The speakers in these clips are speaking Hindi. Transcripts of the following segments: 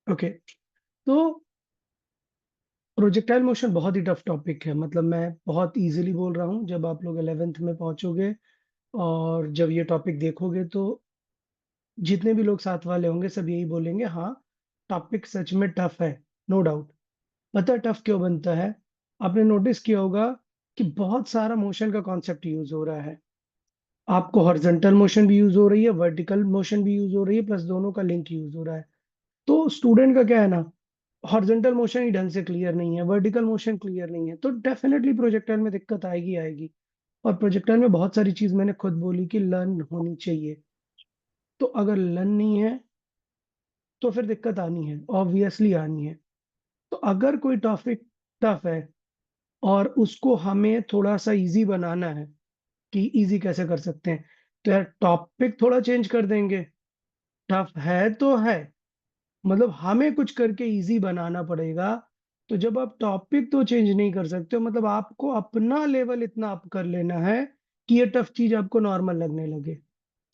ओके, तो प्रोजेक्टाइल मोशन बहुत ही टफ टॉपिक है। मतलब मैं बहुत इजीली बोल रहा हूँ, जब आप लोग 11th में पहुंचोगे और जब ये टॉपिक देखोगे तो जितने भी लोग साथ वाले होंगे सब यही बोलेंगे, हाँ टॉपिक सच में टफ है, नो डाउट। पता है टफ क्यों बनता है? आपने नोटिस किया होगा कि बहुत सारा मोशन का कॉन्सेप्ट यूज हो रहा है। आपको हॉरिजॉन्टल मोशन भी यूज हो रही है, वर्टिकल मोशन भी यूज हो रही है, प्लस दोनों का लिंक यूज हो रहा है। तो स्टूडेंट का क्या है ना, हॉरिजॉन्टल मोशन ही ढंग से क्लियर नहीं है, वर्टिकल मोशन क्लियर नहीं है, तो डेफिनेटली प्रोजेक्टाइल में दिक्कत आएगी आएगी। और प्रोजेक्टाइल में बहुत सारी चीज मैंने खुद बोली कि लर्न होनी चाहिए। तो अगर लर्न नहीं है तो फिर दिक्कत आनी है, ऑब्वियसली आनी है। तो अगर कोई टॉपिक टफ है और उसको हमें थोड़ा सा इजी बनाना है, कि इजी कैसे कर सकते हैं, तो यार टॉपिक थोड़ा चेंज कर देंगे। टफ है तो है, मतलब हमें कुछ करके इजी बनाना पड़ेगा। तो जब आप टॉपिक तो चेंज नहीं कर सकते हो, मतलब आपको अपना लेवल इतना अप कर लेना है कि ये टफ चीज आपको नॉर्मल लगने लगे।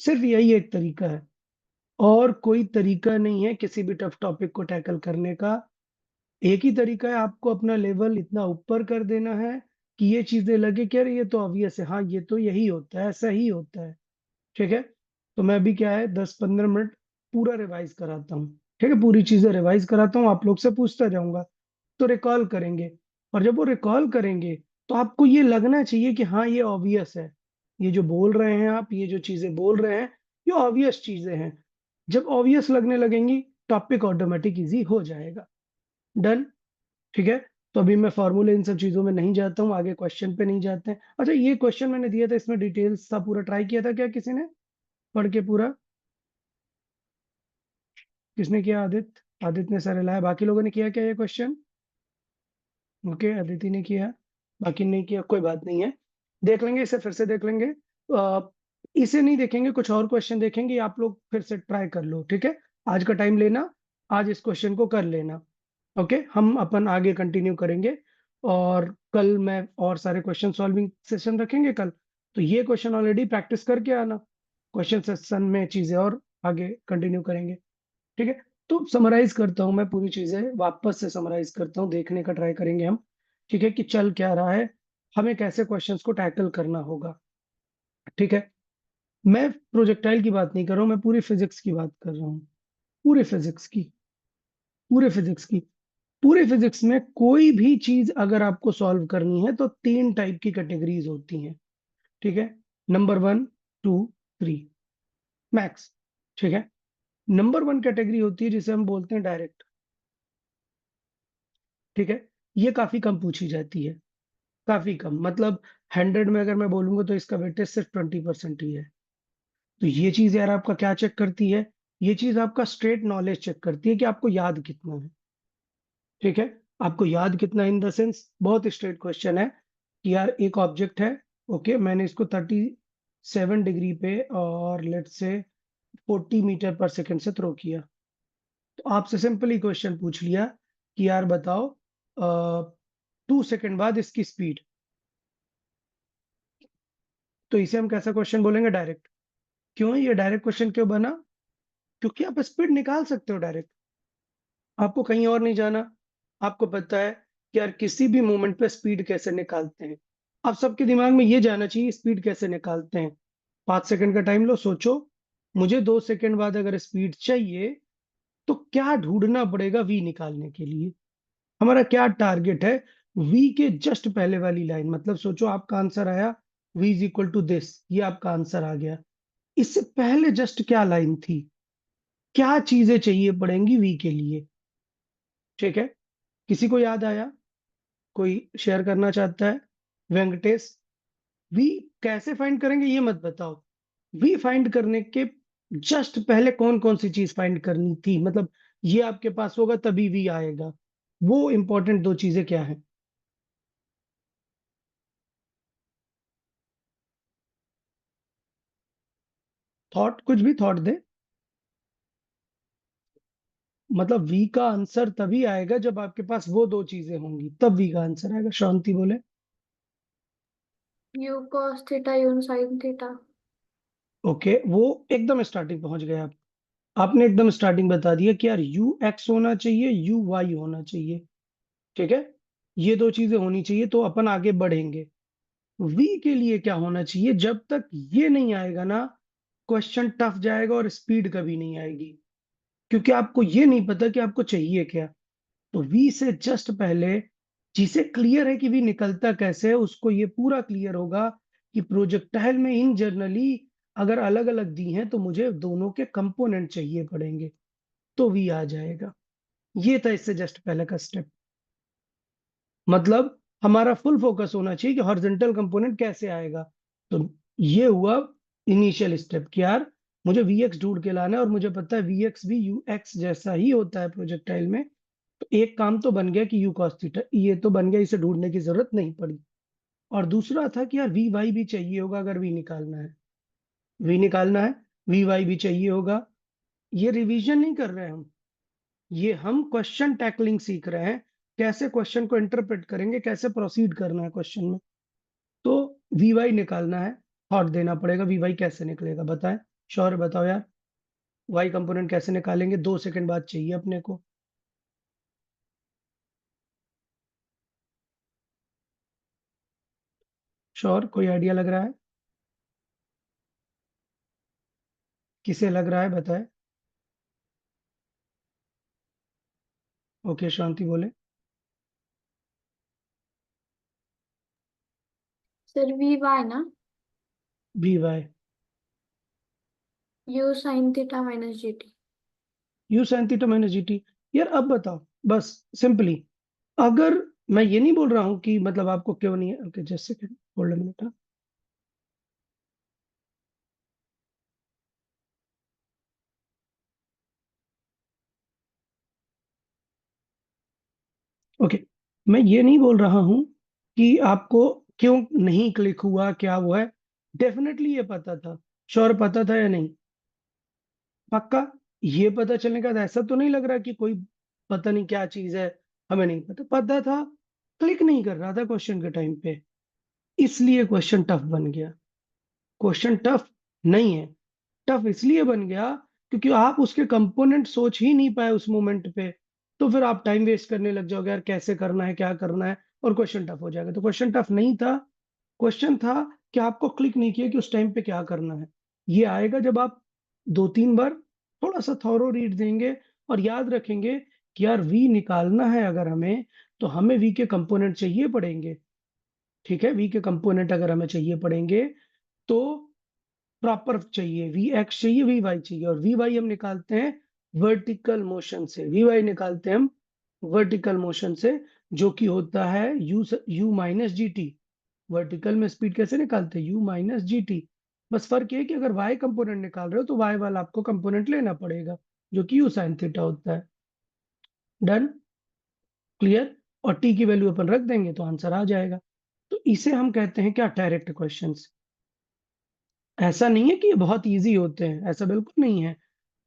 सिर्फ यही एक तरीका है, और कोई तरीका नहीं है किसी भी टफ टॉपिक को टैकल करने का। एक ही तरीका है, आपको अपना लेवल इतना ऊपर कर देना है कि ये चीजें लगे कि अरे ये तो ऑब्वियस है, हाँ ये तो यही होता है, ऐसा ही होता है। ठीक है, तो मैं भी क्या है 10-15 मिनट पूरा रिवाइज कराता हूँ। ठीक है, पूरी चीजें रिवाइज कराता हूँ, आप लोग से पूछता जाऊंगा, तो रिकॉल करेंगे। और जब वो रिकॉल करेंगे तो आपको ये लगना चाहिए कि हाँ ये ऑब्वियस है, ये जो बोल रहे हैं आप, ये जो चीजें बोल रहे हैं, ये ऑब्वियस चीजें हैं। जब ऑब्वियस लगने लगेंगी, टॉपिक ऑटोमेटिक इजी हो जाएगा। डन। ठीक है, तो अभी मैं फॉर्मूले इन सब चीजों में नहीं जाता हूँ, आगे क्वेश्चन पे नहीं जाते हैं। अच्छा, ये क्वेश्चन मैंने दिया था, इसमें डिटेल्स था, पूरा ट्राई किया था क्या किसी ने पढ़ के पूरा? किसने किया? आदित्य ने सर लाया, बाकी लोगों ने किया क्या ये क्वेश्चन? ओके, अदिति ने किया, बाकी नहीं किया, कोई बात नहीं है। देख लेंगे इसे, फिर से देख लेंगे। इसे नहीं देखेंगे, कुछ और क्वेश्चन देखेंगे, आप लोग फिर से ट्राई कर लो। ठीक है, आज का टाइम लेना, आज इस क्वेश्चन को कर लेना। ओके, हम अपन आगे कंटिन्यू करेंगे। और कल मैं और सारे क्वेश्चन सॉल्विंग सेशन रखेंगे कल। तो ये क्वेश्चन ऑलरेडी प्रैक्टिस करके आना, क्वेश्चन सेशन में चीजें और आगे कंटिन्यू करेंगे। ठीक है, तो समराइज करता हूँ मैं पूरी चीजें, वापस से समराइज करता हूँ, देखने का ट्राई करेंगे हम। ठीक है, कि चल क्या रहा है, हमें कैसे क्वेश्चंस को टैकल करना होगा। ठीक है, मैं प्रोजेक्टाइल की बात नहीं कर रहा हूँ, मैं पूरी फिजिक्स की बात कर रहा हूँ। पूरे फिजिक्स की, पूरे फिजिक्स की। पूरे फिजिक्स में कोई भी चीज अगर आपको सॉल्व करनी है तो 3 टाइप की कैटेगरीज होती हैं। ठीक है, नंबर 1, 2, 3 मैक्स। ठीक है, नंबर 1 कैटेगरी होती है जिसे हम बोलते हैं डायरेक्ट। ठीक है, ये काफी कम पूछी जाती है, काफी कम, मतलब 100 में अगर मैं बोलूंगा तो इसका वेटेज सिर्फ 20% ही है। तो ये चीज यार आपका क्या चेक करती है? ये चीज आपका स्ट्रेट नॉलेज चेक करती है कि आपको याद कितना है। ठीक है, आपको याद कितना इन द सेंस, बहुत स्ट्रेट क्वेश्चन है कि यार एक ऑब्जेक्ट है, ओके, मैंने इसको 37 डिग्री पे और लेट से 40 मीटर पर सेकेंड से थ्रो किया। तो आपसे सिंपली क्वेश्चन पूछ लिया कि यार बताओ 2 सेकेंड बाद इसकी स्पीड। तो इसे हम कैसा क्वेश्चन बोलेंगे? डायरेक्ट। क्यों ये डायरेक्ट क्वेश्चन क्यों बना? क्योंकि आप स्पीड निकाल सकते हो डायरेक्ट, आपको कहीं और नहीं जाना। आपको पता है कि यार किसी भी मोमेंट पे स्पीड कैसे निकालते हैं। आप सबके दिमाग में ये जाना चाहिए स्पीड कैसे निकालते हैं। 5 सेकंड का टाइम लो, सोचो, मुझे 2 सेकंड बाद अगर स्पीड चाहिए तो क्या ढूंढना पड़ेगा वी निकालने के लिए? हमारा क्या टारगेट है? वी के जस्ट पहले वाली लाइन, मतलब सोचो आपका आंसर आया v is equal to this, ये आपका आंसर आ गया। इससे पहले जस्ट क्या लाइन थी, क्या चीजें चाहिए पड़ेंगी वी के लिए? ठीक है, किसी को याद आया? कोई शेयर करना चाहता है? वेंकटेश, वी कैसे फाइंड करेंगे ये मत बताओ, वी फाइंड करने के जस्ट पहले कौन कौन सी चीज फाइंड करनी थी, मतलब ये आपके पास होगा तभी वी आएगा। वो इंपॉर्टेंट 2 चीजें क्या है? थॉट, कुछ भी थॉट दे। मतलब वी का आंसर तभी आएगा जब आपके पास वो 2 चीजें होंगी, तब वी का आंसर आएगा। शांति बोले। U cos theta u sine theta. Okay, वो एकदम स्टार्टिंग पहुंच गए आप। आपने एकदम स्टार्टिंग बता दिया कि यार यू एक्स होना चाहिए, यू वाई होना चाहिए, ठीक है, ये दो चीजें होनी चाहिए तो अपन आगे बढ़ेंगे। वी के लिए क्या होना चाहिए? जब तक ये नहीं आएगा ना, क्वेश्चन टफ जाएगा और स्पीड कभी नहीं आएगी, क्योंकि आपको ये नहीं पता कि आपको चाहिए क्या। तो वी से जस्ट पहले, जिसे क्लियर है कि वी निकलता कैसे है, उसको ये पूरा क्लियर होगा कि प्रोजेक्टाइल में इन जनरली अगर अलग अलग दी हैं तो मुझे दोनों के कंपोनेंट चाहिए पड़ेंगे, तो वी आ जाएगा। ये था इससे जस्ट पहले का स्टेप। मतलब हमारा फुल फोकस होना चाहिए कि हॉरिजॉन्टल कंपोनेंट कैसे आएगा। तो ये हुआ इनिशियल स्टेप कि यार मुझे वी एक्स ढूंढ के लाना है, और मुझे पता है वी एक्स भी यू एक्स जैसा ही होता है प्रोजेक्टाइल में। तो एक काम तो बन गया कि यू कॉस थीटा, ये तो बन गया, इसे ढूंढने की जरूरत नहीं पड़ी। और दूसरा था कि यार वी वाई भी चाहिए होगा, अगर वी निकालना है, वी निकालना है, वी वाई भी चाहिए होगा। ये रिवीजन नहीं कर रहे हैं हम, ये हम क्वेश्चन टैकलिंग सीख रहे हैं, कैसे क्वेश्चन को इंटरप्रेट करेंगे, कैसे प्रोसीड करना है क्वेश्चन में। तो वी वाई निकालना है, थॉट देना पड़ेगा, वी वाई कैसे निकलेगा बताएं। श्योर बताओ यार, वाई कंपोनेंट कैसे निकालेंगे? 2 सेकंड बाद चाहिए अपने को। श्योर? कोई आइडिया लग रहा है? किसे लग रहा है बताए। ओके, शांति बोले। सर वी वाई ना, V Y, U sine theta minus G T. U sine theta minus G T. यार अब बताओ, बस सिंपली, अगर मैं ये नहीं बोल रहा हूँ कि मतलब आपको क्यों नहीं है, okay just second, hold a minute. Okay, मैं ये नहीं बोल रहा हूं कि आपको क्यों नहीं क्लिक हुआ, क्या वो है। डेफिनेटली ये पता था। श्योर पता था या नहीं? पक्का? ये पता चलने का ऐसा तो नहीं लग रहा कि कोई पता नहीं क्या चीज है, हमें नहीं पता, पता था। क्लिक नहीं कर रहा था क्वेश्चन के टाइम पे, इसलिए क्वेश्चन टफ बन गया। क्वेश्चन टफ नहीं है, टफ इसलिए बन गया क्योंकि आप उसके कंपोनेंट सोच ही नहीं पाए उस मोमेंट पे। तो फिर आप टाइम वेस्ट करने लग जाओगे, यार कैसे करना है, क्या करना है, और क्वेश्चन टफ हो जाएगा। तो क्वेश्चन टफ नहीं था, क्वेश्चन था कि आपको क्लिक नहीं किया कि उस टाइम पे क्या करना है। ये आएगा जब आप 2-3 बार थोड़ा सा थॉरो रीड देंगे और याद रखेंगे कि यार वी निकालना है अगर हमें, तो हमें वी के कंपोनेंट चाहिए पड़ेंगे। ठीक है, वी के कंपोनेंट अगर हमें चाहिए पड़ेंगे तो प्रॉपर चाहिए, वी एक्स चाहिए, वी वाई चाहिए, और वी वाई हम निकालते हैं वर्टिकल मोशन से, वी वाई निकालते हैं हम वर्टिकल मोशन से, जो कि होता है you minus G T. Vertical में स्पीड कैसे निकालते हैं? You minus G T. बस फर्क ये है कि अगर वाई कंपोनेंट निकाल रहे हो तो वाई वाला आपको कंपोनेंट लेना पड़ेगा, जो कि यू साइन थीटा होता है। डन? क्लियर? और टी की वैल्यू अपन रख देंगे तो आंसर आ जाएगा। तो इसे हम कहते हैं क्या? Direct questions. ऐसा नहीं है कि ये बहुत इजी होते हैं, ऐसा बिल्कुल नहीं है।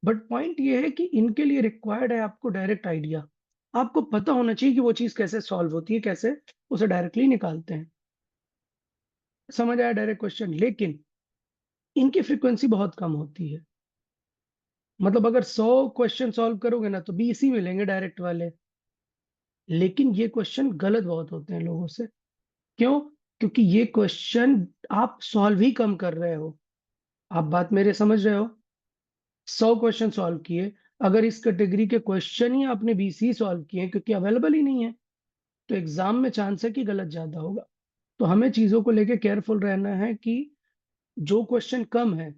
बट पॉइंट ये है कि इनके लिए रिक्वायर्ड है आपको डायरेक्ट आइडिया। आपको पता होना चाहिए कि वो चीज कैसे सॉल्व होती है, कैसे उसे डायरेक्टली निकालते हैं। समझ आया डायरेक्ट क्वेश्चन? लेकिन इनकी फ्रीक्वेंसी बहुत कम होती है। मतलब अगर 100 क्वेश्चन सॉल्व करोगे ना तो 20 ही मिलेंगे डायरेक्ट वाले। लेकिन ये क्वेश्चन गलत बहुत होते हैं लोगों से। क्यों? क्योंकि ये क्वेश्चन आप सॉल्व ही कम कर रहे हो। आप बात मेरे समझ रहे हो? 100 क्वेश्चन सॉल्व किए, अगर इस कैटेगरी के क्वेश्चन ही आपने 20 ही सॉल्व किए क्योंकि अवेलेबल ही नहीं है, तो एग्जाम में चांस है कि गलत ज्यादा होगा। तो हमें चीजों को लेके केयरफुल रहना है कि जो क्वेश्चन कम है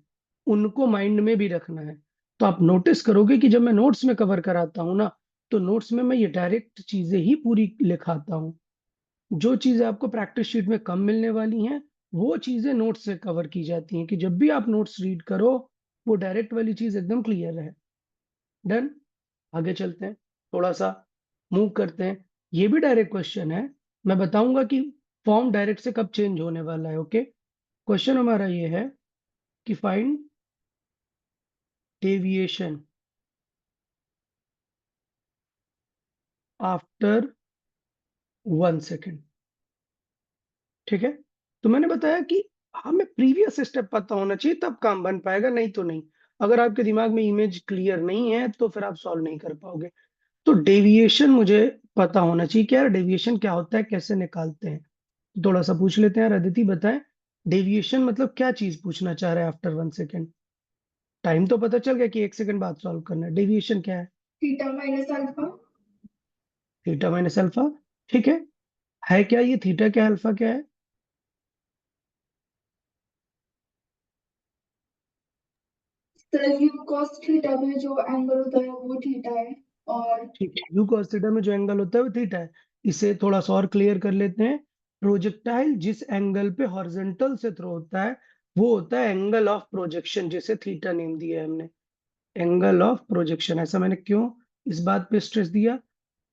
उनको माइंड में भी रखना है। तो आप नोटिस करोगे कि जब मैं नोट्स में कवर कराता हूँ ना, तो नोट्स में मैं ये डायरेक्ट चीजें ही पूरी लिखाता हूँ। जो चीजें आपको प्रैक्टिस शीट में कम मिलने वाली हैं, वो चीजें नोट्स से कवर की जाती हैं, कि जब भी आप नोट्स रीड करो वो डायरेक्ट वाली चीज एकदम क्लियर रहे। डन? आगे चलते हैं, थोड़ा सा मूव करते हैं। ये भी डायरेक्ट क्वेश्चन है, मैं बताऊंगा कि फॉर्म डायरेक्ट से कब चेंज होने वाला है। ओके, क्वेश्चन हमारा ये है कि फाइंड डेविएशन आफ्टर 1 सेकेंड। ठीक है, तो मैंने बताया कि हमें प्रीवियस स्टेप पता होना चाहिए तब काम बन पाएगा, नहीं तो नहीं। अगर आपके दिमाग में इमेज क्लियर नहीं है तो फिर आप सॉल्व नहीं कर पाओगे। तो डेविएशन मुझे पता होना चाहिए कि यार डेविएशन क्या होता है, कैसे निकालते हैं। थोड़ा सा पूछ लेते हैं यार, अदिति बताएं डेविएशन मतलब क्या चीज पूछना चाह रहे हैं आफ्टर 1 सेकेंड। टाइम तो पता चल गया कि 1 सेकंड बाद सॉल्व करना है, डेविएशन क्या है? Theta minus alpha. Theta minus alpha. ठीक है क्या ये थीटा क्या है, अल्फा क्या है? सर यू कॉस थीटा में जो एंगल होता है वो थीटा है। और ठीक है, यू cos थीटा में जो एंगल होता है वो थीटा है। इसे थोड़ा सा और क्लियर कर लेते हैं। प्रोजेक्टाइल जिस एंगल पे हॉरिजॉन्टल से थ्रो होता है वो होता है एंगल ऑफ प्रोजेक्शन, जिसे थीटा नेम दिया है हमने। एंगल ऑफ प्रोजेक्शन, ऐसा मैंने क्यों इस बात पे स्ट्रेस दिया?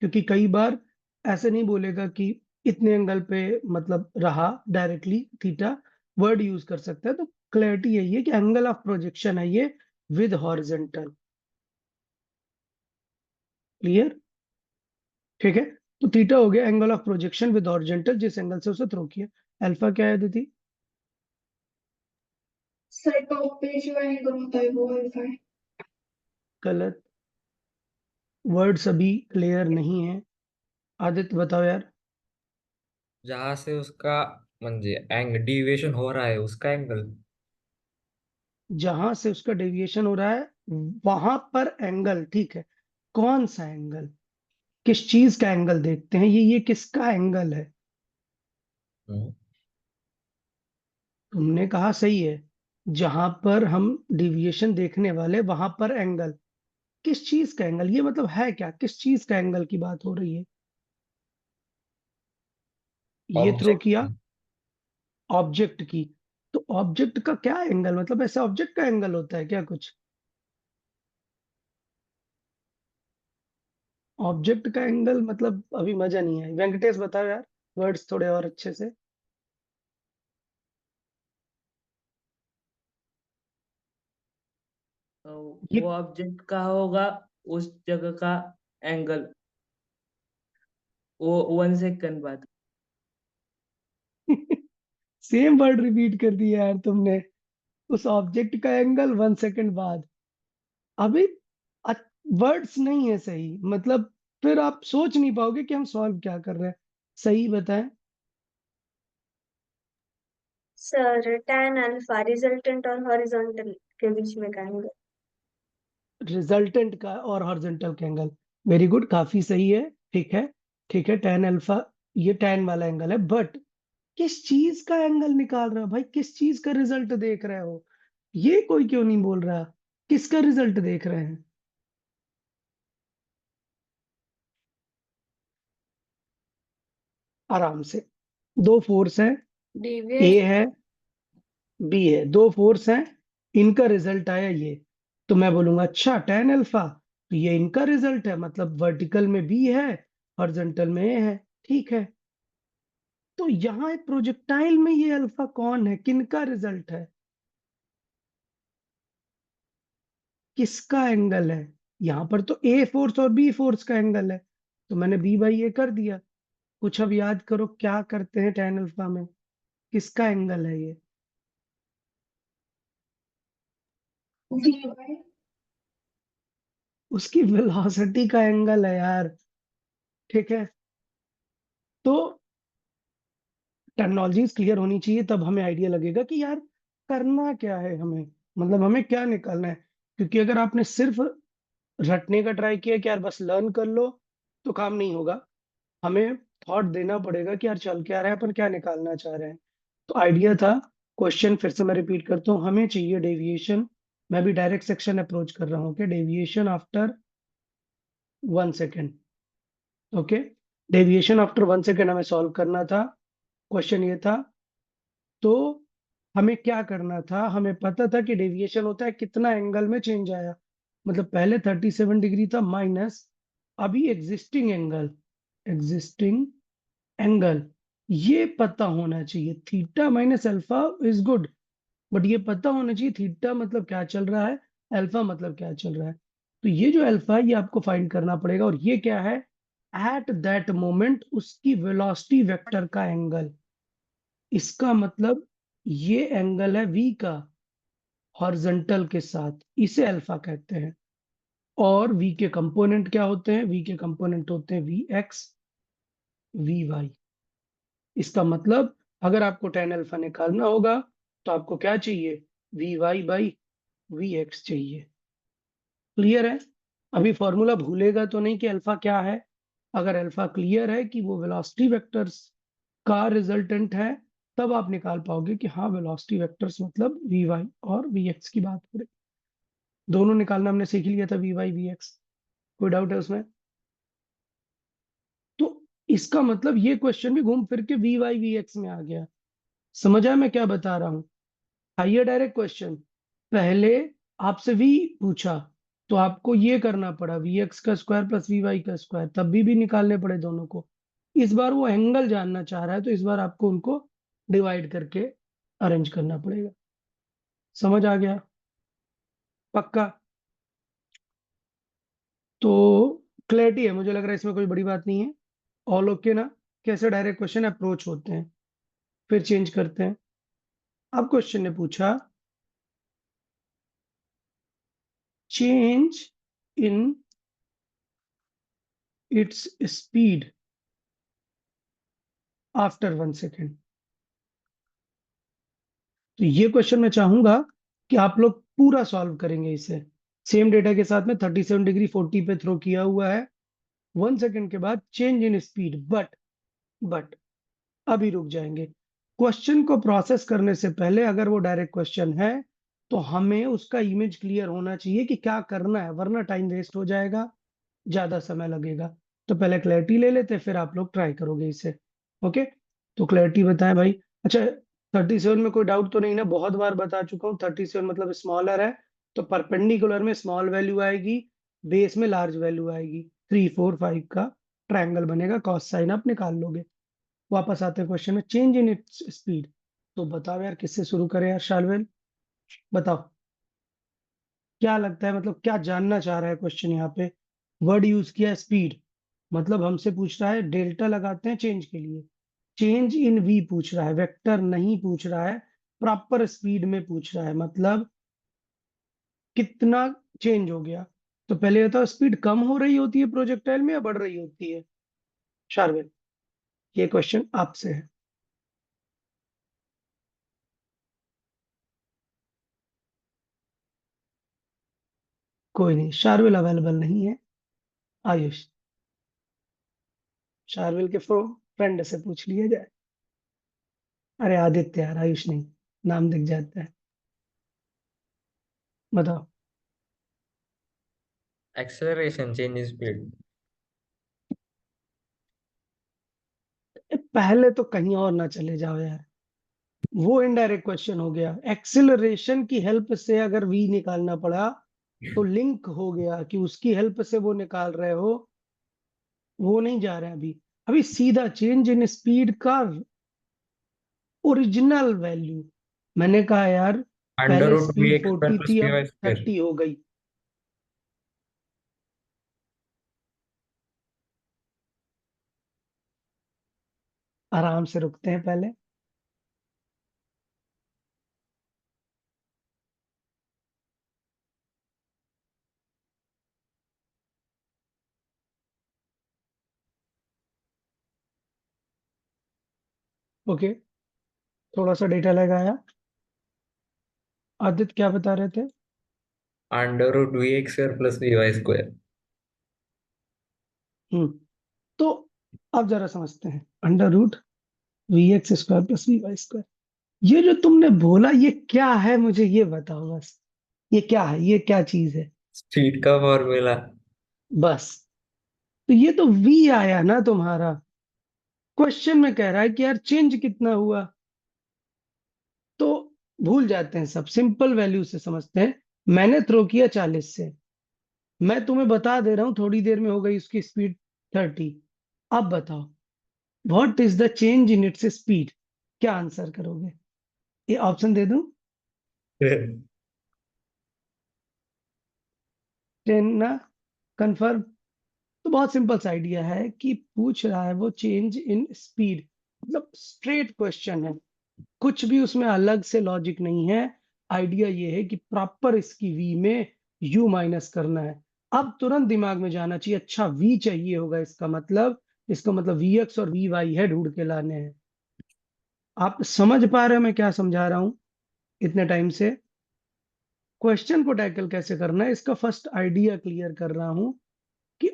क्योंकि कई बार ऐसे नहीं बोलेगा कि इतने एंगल पे मतलब रहा डायरेक्टली थीटा, वर्ड यूज कर सकता है। तो क्लैरिटी यही है कि एंगल ऑफ प्रोजेक्शन है ये विद हॉरिजॉन्टल। क्लियर? ठीक है। तो थीटा हो गया angle of projection with horizontal, जिस एंगल से उसे थ्रो किया। अल्फा क्या है दीदी? सर टॉप पे जो एंगल होता है वो अल्फा है। गलत। वर्ड सभी क्लियर नहीं है। आदित्य बताओ यार। जहां से उसका म्हणजे डिविएशन हो रहा है उसका एंगल। जहां से उसका डेविएशन हो रहा है वहां पर एंगल, ठीक है। कौन सा एंगल? किस चीज का एंगल देखते हैं, ये किसका एंगल है? तुमने कहा सही है। जहां पर हम डेविएशन देखने वाले वहां पर एंगल, किस चीज का एंगल? ये मतलब है क्या, किस चीज का एंगल की बात हो रही है? ये थ्रो ऑब्जेक्ट। किया ऑब्जेक्ट की। तो ऑब्जेक्ट का क्या एंगल, मतलब ऐसे ऑब्जेक्ट का एंगल होता है क्या कुछ? ऑब्जेक्ट का एंगल मतलब अभी मजा नहीं है। वेंकटेश बताओ यार, वर्ड्स थोड़े और अच्छे से। तो ये वो ऑब्जेक्ट का होगा उस जगह का एंगल, वो 1 सेकंड बाद। सेम वर्ड रिपीट कर दिया यार तुमने। उस ऑब्जेक्ट का एंगल 1 सेकंड बाद। अभी वर्ड्स नहीं है सही, मतलब फिर आप सोच नहीं पाओगे कि हम सॉल्व क्या कर रहे हैं। सही बताएं। सर tan अल्फा रिजल्टेंट और हॉरिजॉन्टल के बीच में का एंगल। रिजल्टेंट का और हॉरिजॉन्टल का एंगल। वेरी गुड, काफी सही है। ठीक है। ठीक है, tan अल्फा ये tan वाला एंगल है, बट किस चीज का एंगल निकाल रहे हो भाई, किस चीज का रिजल्ट देख रहे हो? ये कोई क्यों नहीं बोल रहा? किसका रिजल्ट देख रहे हैं? आराम से। दो फोर्स हैं, ए डेविएट। है बी है, दो फोर्स हैं, इनका रिजल्ट आया ये। तो मैं बोलूंगा अच्छा tan अल्फा, तो ये इनका रिजल्ट है, मतलब वर्टिकल में बी है, हॉरिजॉन्टल में ए है। ठीक है। तो यहाँ प्रोजेक्टाइल में ये अल्फा कौन है, किनका रिजल्ट है, किसका एंगल है? यहाँ पर तो ए फोर्स और बी फोर्स का एंगल है, तो मैंने बी बाई ए कर दिया। कुछ अब याद करो क्या करते हैं tan अल्फा में, किसका एंगल है ये? V by. उसकी वेलोसिटी का एंगल है यार। ठीक है। तो टर्मिनोलॉजीज क्लियर होनी चाहिए, तब हमें आइडिया लगेगा कि यार करना क्या है हमें, मतलब हमें क्या निकालना है। क्योंकि अगर आपने सिर्फ रटने का ट्राई किया कि यार बस लर्न कर लो, तो काम नहीं होगा। हमें थॉट देना पड़ेगा कि यार चल क्या रहा है, अपन क्या निकालना चाह रहे हैं। तो आइडिया था, क्वेश्चन फिर से मैं रिपीट करता हूँ, हमें चाहिए डेविएशन। मैं भी डायरेक्ट सेक्शन अप्रोच कर रहा हूँ कि deviation after 1 second. Okay. Deviation after 1 second हमें सॉल्व करना था। क्वेश्चन ये था। तो हमें क्या करना था, हमें पता था कि डेविएशन होता है कितना एंगल में चेंज आया। मतलब पहले 37 डिग्री था माइनस, अभी एग्जिस्टिंग एंगल ये पता होना चाहिए। Theta minus alpha is good, but ये पता होना चाहिए थीटा मतलब क्या चल रहा है, अल्फा मतलब क्या चल रहा है। तो ये जो अल्फा है ये आपको फाइंड करना पड़ेगा, और ये क्या है? एट दैट मोमेंट उसकी वेलोसिटी वेक्टर का एंगल। इसका मतलब ये एंगल है v का, हॉरिजॉन्टल के साथ, इसे अल्फा कहते हैं। और v के कंपोनेंट क्या होते हैं? v के कंपोनेंट होते हैं vx vy। इसका मतलब अगर आपको tan अल्फा निकालना होगा तो आपको क्या चाहिए? vy बाई vx चाहिए। क्लियर है? अभी फॉर्मूला भूलेगा तो नहीं कि अल्फा क्या है। अगर अल्फा क्लियर है कि वो वेलोसिटी वेक्टर्स का रिजल्टेंट है, तब आप निकाल पाओगे कि हाँ वेलोसिटी वेक्टर्स मतलब vy और vx की बात हो रही। दोनों निकालना हमने सीख लिया था, vy vx। कोई डाउट है उसमें? तो इसका मतलब ये क्वेश्चन भी घूम फिर के vy vx में आ गया। समझ आया मैं क्या बता रहा हूं? आइए डायरेक्ट क्वेश्चन। पहले आपसे v पूछा तो आपको ये करना पड़ा vx का स्क्वायर प्लस vy का स्क्वायर, तब भी निकालने पड़े दोनों को। इस बार वो एंगल जानना चाह रहा है तो इस बार आपको उनको डिवाइड करके अरेंज करना पड़ेगा। समझ आ गया? पक्का? तो क्लैरिटी है, मुझे लग रहा है इसमें कोई बड़ी बात नहीं है। ऑल ओके ना? कैसे डायरेक्ट क्वेश्चन अप्रोच होते हैं, फिर चेंज करते हैं। अब क्वेश्चन ने पूछा change in its speed after 1 second. तो ये क्वेश्चन मैं चाहूंगा कि आप लोग पूरा सॉल्व करेंगे इसे। सेम डेटा के साथ में 37 डिग्री 40 पे थ्रो किया हुआ है। 1 सेकेंड के बाद चेंज इन स्पीड, बट अभी रुक जाएंगे। क्वेश्चन को प्रोसेस करने से पहले अगर वो डायरेक्ट क्वेश्चन है तो हमें उसका इमेज क्लियर होना चाहिए कि क्या करना है, वरना टाइम वेस्ट हो जाएगा, ज्यादा समय लगेगा। तो पहले क्लैरिटी ले लेते, फिर आप लोग ट्राई करोगे इसे। ओके, तो क्लैरिटी बताएं भाई। अच्छा, 37 में कोई डाउट तो नहीं ना? बहुत बार बता चुका हूँ, 37 मतलब स्मॉलर है तो परपेंडिकुलर में स्मॉल वैल्यू आएगी, बेस में लार्ज वैल्यू आएगी। 3 4 5 का ट्रायंगल बनेगा, कॉस साइन आप निकाल लोगे। वापस आते हैं क्वेश्चन में, चेंज इन इट्स स्पीड। तो बताओ यार, किससे शुरू करें यार? शार्वेल बताओ, क्या लगता है, मतलब क्या जानना चाह रहा है क्वेश्चन? यहाँ पे वर्ड यूज किया स्पीड, मतलब हमसे पूछ रहा है, डेल्टा लगाते हैं चेंज के लिए, चेंज इन वी पूछ रहा है, वेक्टर नहीं पूछ रहा है, प्रॉपर स्पीड में पूछ रहा है, मतलब कितना चेंज हो गया। तो पहले बताओ, स्पीड कम हो रही होती है प्रोजेक्टाइल में या बढ़ रही होती है? शार्वेल, ये क्वेश्चन आपसे है। कोई नहीं, शार्वेल अवेलेबल नहीं है। आयुष, शार्विल के फ्रेंड से पूछ लिया जाए। अरे आदित्य यार, आयुष नहीं, नाम दिख जाता है। बताओ। Acceleration change in speed. पहले तो कहीं और ना चले जाओ यार, वो इनडायरेक्ट क्वेश्चन हो गया। एक्सिलरेशन की हेल्प से अगर वी निकालना पड़ा तो लिंक हो गया कि उसकी हेल्प से वो निकाल रहे हो, वो नहीं जा रहे हैं अभी। अभी सीधा चेंज इन स्पीड का ओरिजिनल वैल्यू। मैंने कहा यार, अंडर पहले root V speed X square 40 plus थी, पी अब वाई स्क्वायर। 30 हो गई। आराम से रुकते हैं पहले। ओके, थोड़ा सा डेटा लगाया। आदित्य क्या बता रहे थे? Under root v x square plus p y square. हम्म, तो अब जरा समझते हैं। Under root v x square plus v y square, ये जो तुमने बोला ये क्या है, मुझे ये बताओ बस। ये क्या है, ये क्या चीज है? स्पीड का फॉर्मूला। बस, तो ये तो वी आया ना तुम्हारा। क्वेश्चन में कह रहा है कि यार चेंज कितना हुआ, तो भूल जाते हैं सब, सिंपल वैल्यू से समझते हैं। मैंने थ्रो किया 40 से, मैं तुम्हें बता दे रहा हूं थोड़ी देर में हो गई उसकी स्पीड 30। अब बताओ, what is the change in its speed? क्या आंसर करोगे? ये ऑप्शन दे दूं? 10 ना? कंफर्म? तो बहुत सिंपल सा आइडिया है कि पूछ रहा है वो चेंज इन स्पीड, मतलब स्ट्रेट क्वेश्चन है, कुछ भी उसमें अलग से लॉजिक नहीं है। आइडिया ये है कि प्रॉपर इसकी v में u माइनस करना है। अब तुरंत दिमाग में जाना चाहिए, अच्छा v चाहिए होगा, इसका मतलब vx और vy है, ढूंढ के लाने हैं। आप समझ पा रहे हो मैं क्या समझा रहा हूं इतने टाइम से? क्वेश्चन को टैकल कैसे करना है, इसका फर्स्ट आइडिया क्लियर कर रहा हूं कि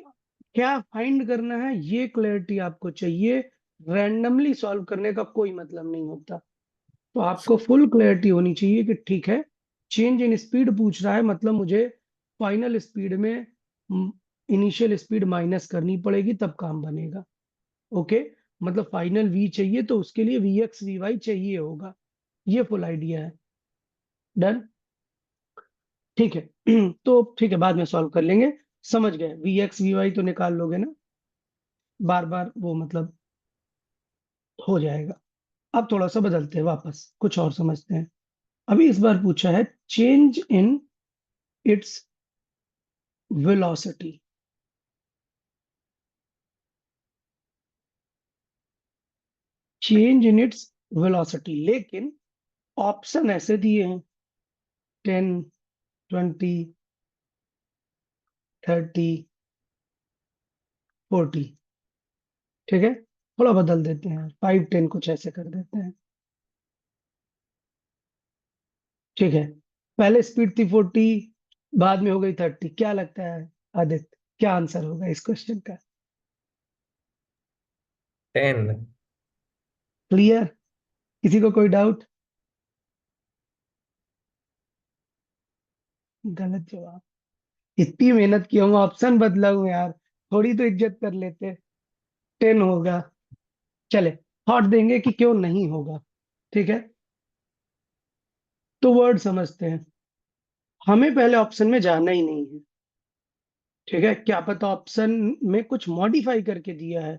क्या फाइंड करना है, ये क्लैरिटी आपको चाहिए। रैंडमली सॉल्व करने का कोई मतलब नहीं होता। तो आपको फुल क्लैरिटी होनी चाहिए कि ठीक है, चेंज इन स्पीड पूछ रहा है, मतलब मुझे फाइनल स्पीड में इनिशियल स्पीड माइनस करनी पड़ेगी, तब काम बनेगा। ओके, मतलब फाइनल v चाहिए तो उसके लिए vx vy चाहिए होगा। ये फुल आइडिया है। डन? ठीक है। तो ठीक है, बाद में सॉल्व कर लेंगे। समझ गए, vx vy तो निकाल लोगे ना, बार बार वो मतलब हो जाएगा। अब थोड़ा सा बदलते हैं, वापस कुछ और समझते हैं। अभी इस बार पूछा है change in its velocity. Change in its velocity, लेकिन ऑप्शन ऐसे दिए हैं 10, 20, 30, 40। ठीक है, थोड़ा बदल देते हैं, 5, 10 कुछ ऐसे कर देते हैं। ठीक है, पहले स्पीड थी 40, बाद में हो गई 30। क्या लगता है आदित्य, क्या आंसर होगा इस क्वेश्चन का? 10। क्लियर? किसी को कोई डाउट? गलत जवाब। इतनी मेहनत की हूँ, ऑप्शन बदला हूँ यार, थोड़ी तो इज्जत कर लेते। 10 होगा। चले, थॉट देंगे कि क्यों नहीं होगा। ठीक है, तो वर्ड समझते हैं। हमें पहले ऑप्शन में जाना ही नहीं है। ठीक है, क्या पता ऑप्शन में कुछ मॉडिफाई करके दिया है,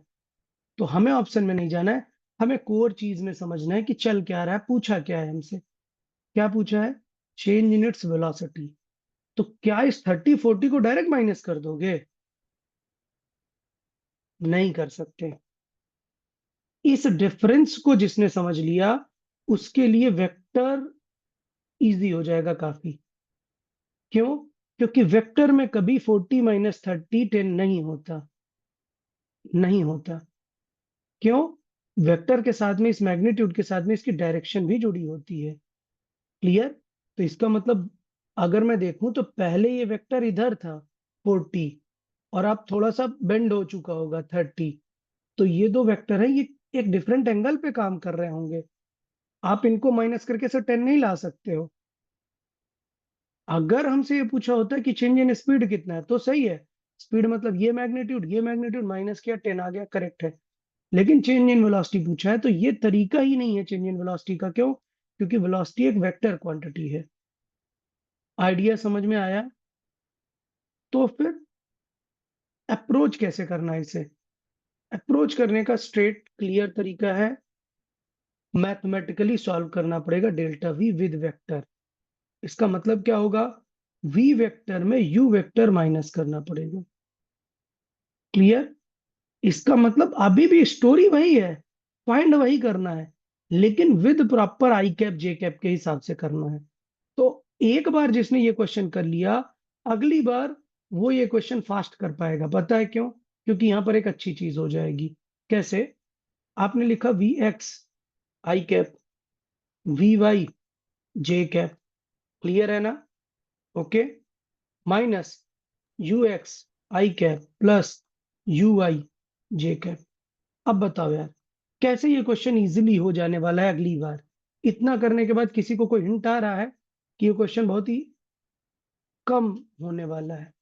तो हमें ऑप्शन में नहीं जाना है। हमें कोर चीज में समझना है कि चल क्या रहा है, पूछा क्या है हमसे। क्या पूछा है? Change in its velocity. तो क्या इस 30 40 को डायरेक्ट माइनस कर दोगे? नहीं कर सकते। इस डिफरेंस को जिसने समझ लिया, उसके लिए वेक्टर इजी हो जाएगा काफी। क्यों? क्योंकि वेक्टर में कभी 40 माइनस 30 10 नहीं होता। नहीं होता। क्यों? वेक्टर के साथ में, इस मैग्नीट्यूड के साथ में इसकी डायरेक्शन भी जुड़ी होती है। क्लियर? तो इसका मतलब अगर मैं देखूं तो पहले ये वेक्टर इधर था 40, और अब थोड़ा सा बेंड हो चुका होगा 30। तो ये दो वेक्टर है, ये एक डिफरेंट एंगल पे काम कर रहे होंगे। आप इनको माइनस करके से 10 नहीं ला सकते हो। अगर हमसे ये पूछा होता है कि चेंज इन स्पीड कितना है, तो सही है, स्पीड मतलब ये मैग्नीट्यूड माइनस किया 10 आ गया, करेक्ट है। लेकिन चेंज इन वेलोसिटी पूछा है, तो ये तरीका ही नहीं है चेंज इन वेलोसिटी का। क्यों? क्योंकि वेलोसिटी एक वेक्टर क्वांटिटी है। आइडिया समझ में आया? तो फिर अप्रोच कैसे करना है इसे? अप्रोच करने का स्ट्रेट क्लियर तरीका है, मैथमेटिकली सॉल्व करना पड़ेगा डेल्टा वी विद वेक्टर। इसका मतलब क्या होगा? वी वेक्टर में यू वेक्टर माइनस करना पड़ेगा। क्लियर? इसका मतलब अभी भी स्टोरी वही है, फाइंड वही करना है, लेकिन with proper I cap J cap के हिसाब से करना है। तो एक बार जिसने ये क्वेश्चन कर लिया, अगली बार वो ये क्वेश्चन फास्ट कर पाएगा। पता है क्यों? क्योंकि यहां पर एक अच्छी चीज हो जाएगी। कैसे? आपने लिखा V X I cap, V Y J cap, clear है ना? Okay, minus U X I cap plus U Y J cap. अब बताओ यार, कैसे ये क्वेश्चन इजीली हो जाने वाला है अगली बार? इतना करने के बाद किसी को कोई हिंट आ रहा है कि ये क्वेश्चन बहुत ही कम होने वाला है?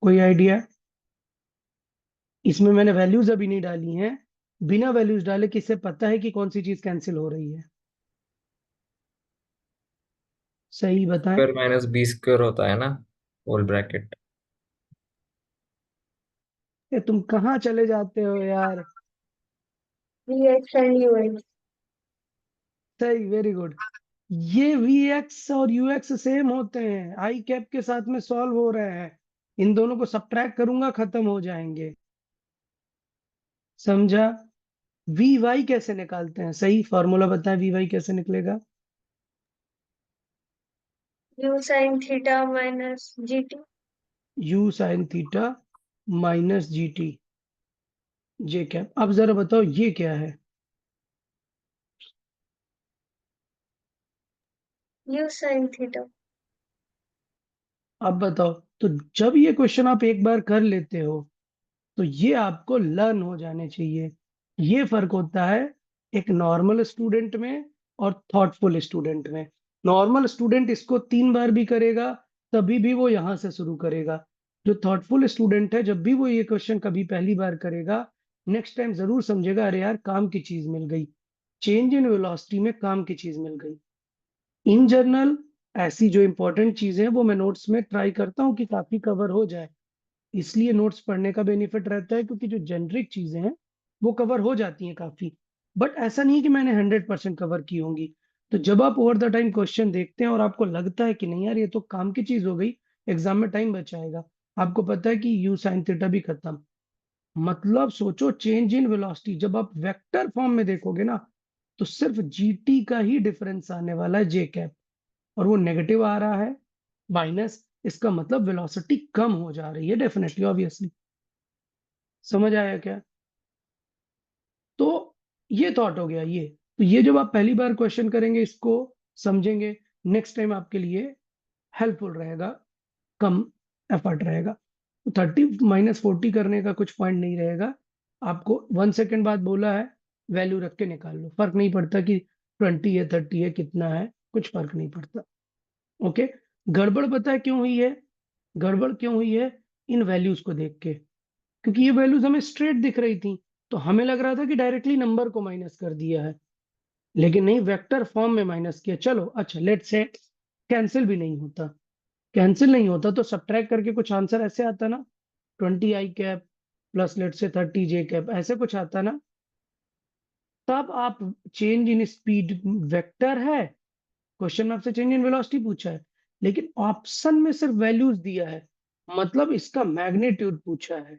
कोई आइडिया? इसमें मैंने वैल्यूज अभी नहीं डाली हैं, बिना वैल्यूज डाले किससे पता है कि कौन सी चीज कैंसिल हो रही है? सही बताएं। स्क्वायर माइनस बी स्क्वायर होता है ना, होल ब्रैकेट। ये तुम कहाँ चले जाते हो यार? Vx and Ux. सही, वेरी गुड। ये वी एक्स और यू एक्स सेम होते हैं, आई कैप के साथ में सॉल्व हो रहे हैं। इन दोनों को सब्ट्रैक्ट करूंगा, खत्म हो जाएंगे। समझा? वी वाई कैसे निकालते हैं? सही फॉर्मूला बताएं, वी वाई कैसे निकलेगा? U sin theta minus GT. You sine theta minus G T J cap. अब जरा बताओ ये क्या है? U sin theta. अब बताओ। तो जब ये क्वेश्चन आप एक बार कर लेते हो तो ये आपको लर्न हो जाने चाहिए। ये फर्क होता है एक नॉर्मल स्टूडेंट में और थॉटफुल स्टूडेंट में। नॉर्मल स्टूडेंट इसको 3 बार भी करेगा तभी भी वो यहां से शुरू करेगा। जो थॉटफुल स्टूडेंट है, जब भी वो ये क्वेश्चन कभी पहली बार करेगा, नेक्स्ट टाइम जरूर समझेगा, अरे यार काम की चीज मिल गई, चेंज इन वेलोसिटी में काम की चीज मिल गई। इन जनरल ऐसी जो इंपॉर्टेंट चीजें हैं वो मैं नोट्स में ट्राई करता हूँ कि काफी कवर हो जाए। इसलिए नोट्स पढ़ने का बेनिफिट रहता है, क्योंकि जो जेनरिक चीजें हैं वो कवर हो जाती हैं काफी। बट ऐसा नहीं है कि मैंने 100% कवर की होंगी। तो जब आप ओवर द टाइम क्वेश्चन देखते हैं और आपको लगता है कि नहीं यार ये तो काम की चीज हो गई, एग्जाम में टाइम बचाएगा, आपको पता है कि यू साइन थीटा भी खत्म। मतलब सोचो, चेंज इन वेलोसिटी जब आप वेक्टर फॉर्म में देखोगे ना, तो सिर्फ जीटी का ही डिफरेंस आने वाला है जे कैप, और वो नेगेटिव आ रहा है माइनस। इसका मतलब वेलोसिटी कम हो जा रही है, डेफिनेटली ऑब्वियसली। समझ आया क्या? तो ये थॉट हो गया ये। तो ये जब आप पहली बार क्वेश्चन करेंगे, इसको समझेंगे, नेक्स्ट टाइम आपके लिए हेल्पफुल रहेगा, कम एफर्ट रहेगा। तो 30 - 40 करने का कुछ पॉइंट नहीं रहेगा। आपको 1 सेकेंड बाद बोला है, वैल्यू रख के निकाल लो, फर्क नहीं पड़ता कि 20 है 30 है कितना है, कुछ फर्क नहीं पड़ता। ओके। गड़बड़ पता है क्यों हुई है? गड़बड़ क्यों हुई है? इन वैल्यूज को देख के। क्योंकि ये वैल्यूज हमें स्ट्रेट दिख रही थी, तो हमें लग रहा था कि डायरेक्टली नंबर को माइनस कर दिया है, लेकिन नहीं, वेक्टर फॉर्म में माइनस किया। चलो अच्छा, लेट से कैंसिल भी नहीं होता। कैंसिल नहीं होता तो सब्ट्रैक्ट करके कुछ आंसर ऐसे आता ना, 20 आई कैप प्लस लेट से 30 जे कैप, ऐसे कुछ आता ना। तब आप चेंज इन स्पीड वेक्टर है, क्वेश्चन में आपसे चेंज इन वेलोसिटी पूछा है, लेकिन ऑप्शन में सिर्फ वैल्यूज दिया है, मतलब इसका मैग्नीट्यूड पूछा है।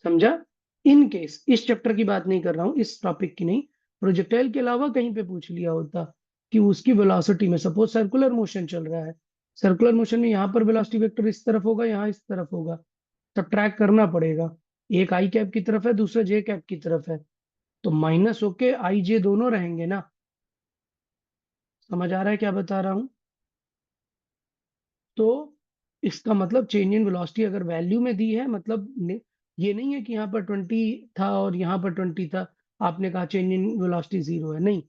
समझा? इन केस इस चैप्टर की बात नहीं कर रहा हूं, इस टॉपिक की नहीं, प्रोजेक्टाइल के अलावा कहीं पे पूछ लिया होता कि उसकी वेलोसिटी में, सपोज सर्कुलर मोशन चल रहा है, सर्कुलर मोशन में यहाँ पर वेलोसिटी वेक्टर इस तरफ होगा, यहाँ इस तरफ होगा, तब ट्रैक करना पड़ेगा। एक आई कैप की तरफ है, दूसरा जे कैप की तरफ है, तो माइनस होके आई जे दोनों रहेंगे ना। समझ आ रहा है क्या बता रहा हूं? तो इसका मतलब चेंज इन वेलोसिटी अगर वैल्यू में दी है, मतलब ये नहीं है कि यहाँ पर 20 था और यहाँ पर 20 था, आपने कहा चेंज इन वेलोसिटी 0 है, नहीं।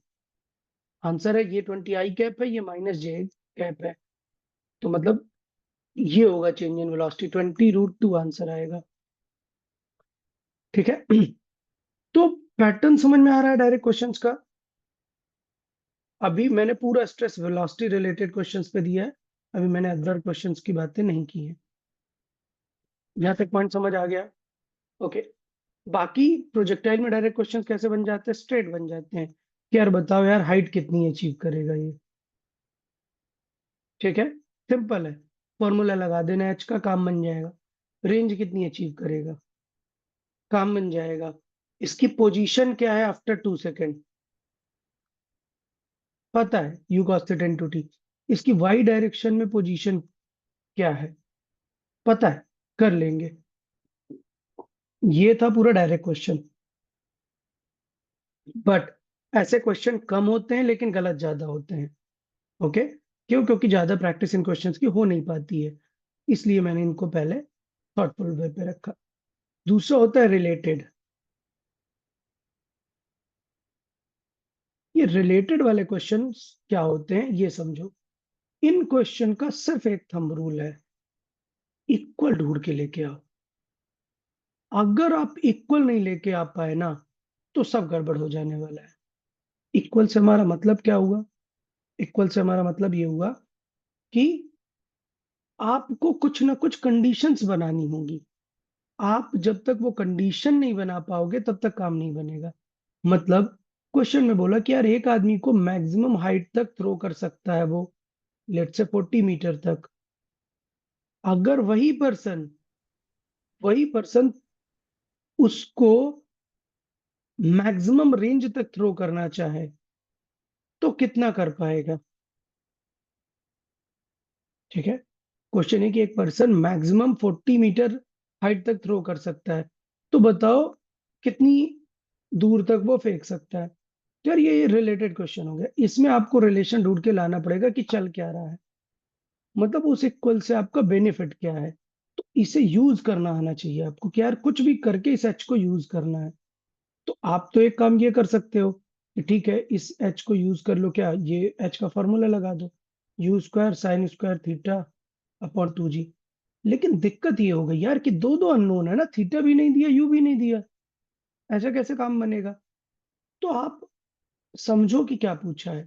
आंसर है ये 20 आई कैप है, ये माइनस जे कैप है, तो मतलब ये होगा चेंज इन वेलोसिटी, 20√2 आंसर आएगा। ठीक है। तो पैटर्न समझ में आ रहा है डायरेक्ट क्वेश्चंस का? अभी मैंने पूरा स्ट्रेस वेलोसिटी रिलेटेड क्वेश्चंस पे दिया है, अभी मैंने अदर क्वेश्चंस की बातें नहीं की है। यहाँ तक पॉइंट समझ आ गया? ओके। बाकी प्रोजेक्टाइल में डायरेक्ट क्वेश्चन कैसे बन जाते हैं? स्ट्रेट बन जाते हैं कि यार बताओ यार हाइट कितनी अचीव करेगा ये। ठीक है, सिंपल है, फॉर्मूला लगा देना, एच का काम बन जाएगा। रेंज कितनी अचीव करेगा, काम बन जाएगा। इसकी पोजीशन क्या है आफ्टर 2 सेकेंड, पता है, यू cos θ into t। इसकी वाई डायरेक्शन में पोजीशन क्या है, पता है, कर लेंगे। ये था पूरा डायरेक्ट क्वेश्चन। बट ऐसे क्वेश्चन कम होते हैं लेकिन गलत ज्यादा होते हैं। ओके। क्यों? क्योंकि ज्यादा प्रैक्टिस इन क्वेश्चंस की हो नहीं पाती है, इसलिए मैंने इनको पहले थॉटफुल वे पे रखा। दूसरा होता है रिलेटेड। ये रिलेटेड वाले क्वेश्चंस क्या होते हैं ये समझो। इन क्वेश्चन का सिर्फ एक थंब रूल है, इक्वल ढूंढ के लेके आओ। अगर आप इक्वल नहीं लेके आ पाए ना, तो सब गड़बड़ हो जाने वाला है। इक्वल से हमारा मतलब क्या हुआ? इक्वल से हमारा मतलब ये हुआ कि आपको कुछ ना कुछ कंडीशंस बनानी होंगी। आप जब तक वो कंडीशन नहीं बना पाओगे तब तक काम नहीं बनेगा। मतलब क्वेश्चन में बोला कि यार एक आदमी को मैक्सिमम हाइट तक थ्रो कर सकता है वो, लेट से 40 मीटर तक। अगर वही पर्सन उसको मैक्सिमम रेंज तक थ्रो करना चाहे तो कितना कर पाएगा? ठीक है, क्वेश्चन है कि एक पर्सन मैक्सिमम 40 मीटर हाइट तक थ्रो कर सकता है, तो बताओ कितनी दूर तक वो फेंक सकता है। तो यार ये रिलेटेड क्वेश्चन हो गया, इसमें आपको रिलेशन ढूंढ के लाना पड़ेगा कि चल क्या रहा है, मतलब उस इक्वल से आपका बेनिफिट क्या है। तो इसे यूज करना आना चाहिए आपको कि यार कुछ भी करके इस एच को यूज करना है। तो आप तो एक काम ये कर सकते हो कि ठीक है, इस एच को यूज कर लो, क्या ये एच का फॉर्मूला लगा दो, you square sine square theta upon 2g। लेकिन दिक्कत ये हो गई यार कि दो दो अननोन है ना, थीटा भी नहीं दिया, यू भी नहीं दिया, ऐसा कैसे काम बनेगा? तो आप समझो कि क्या पूछा है।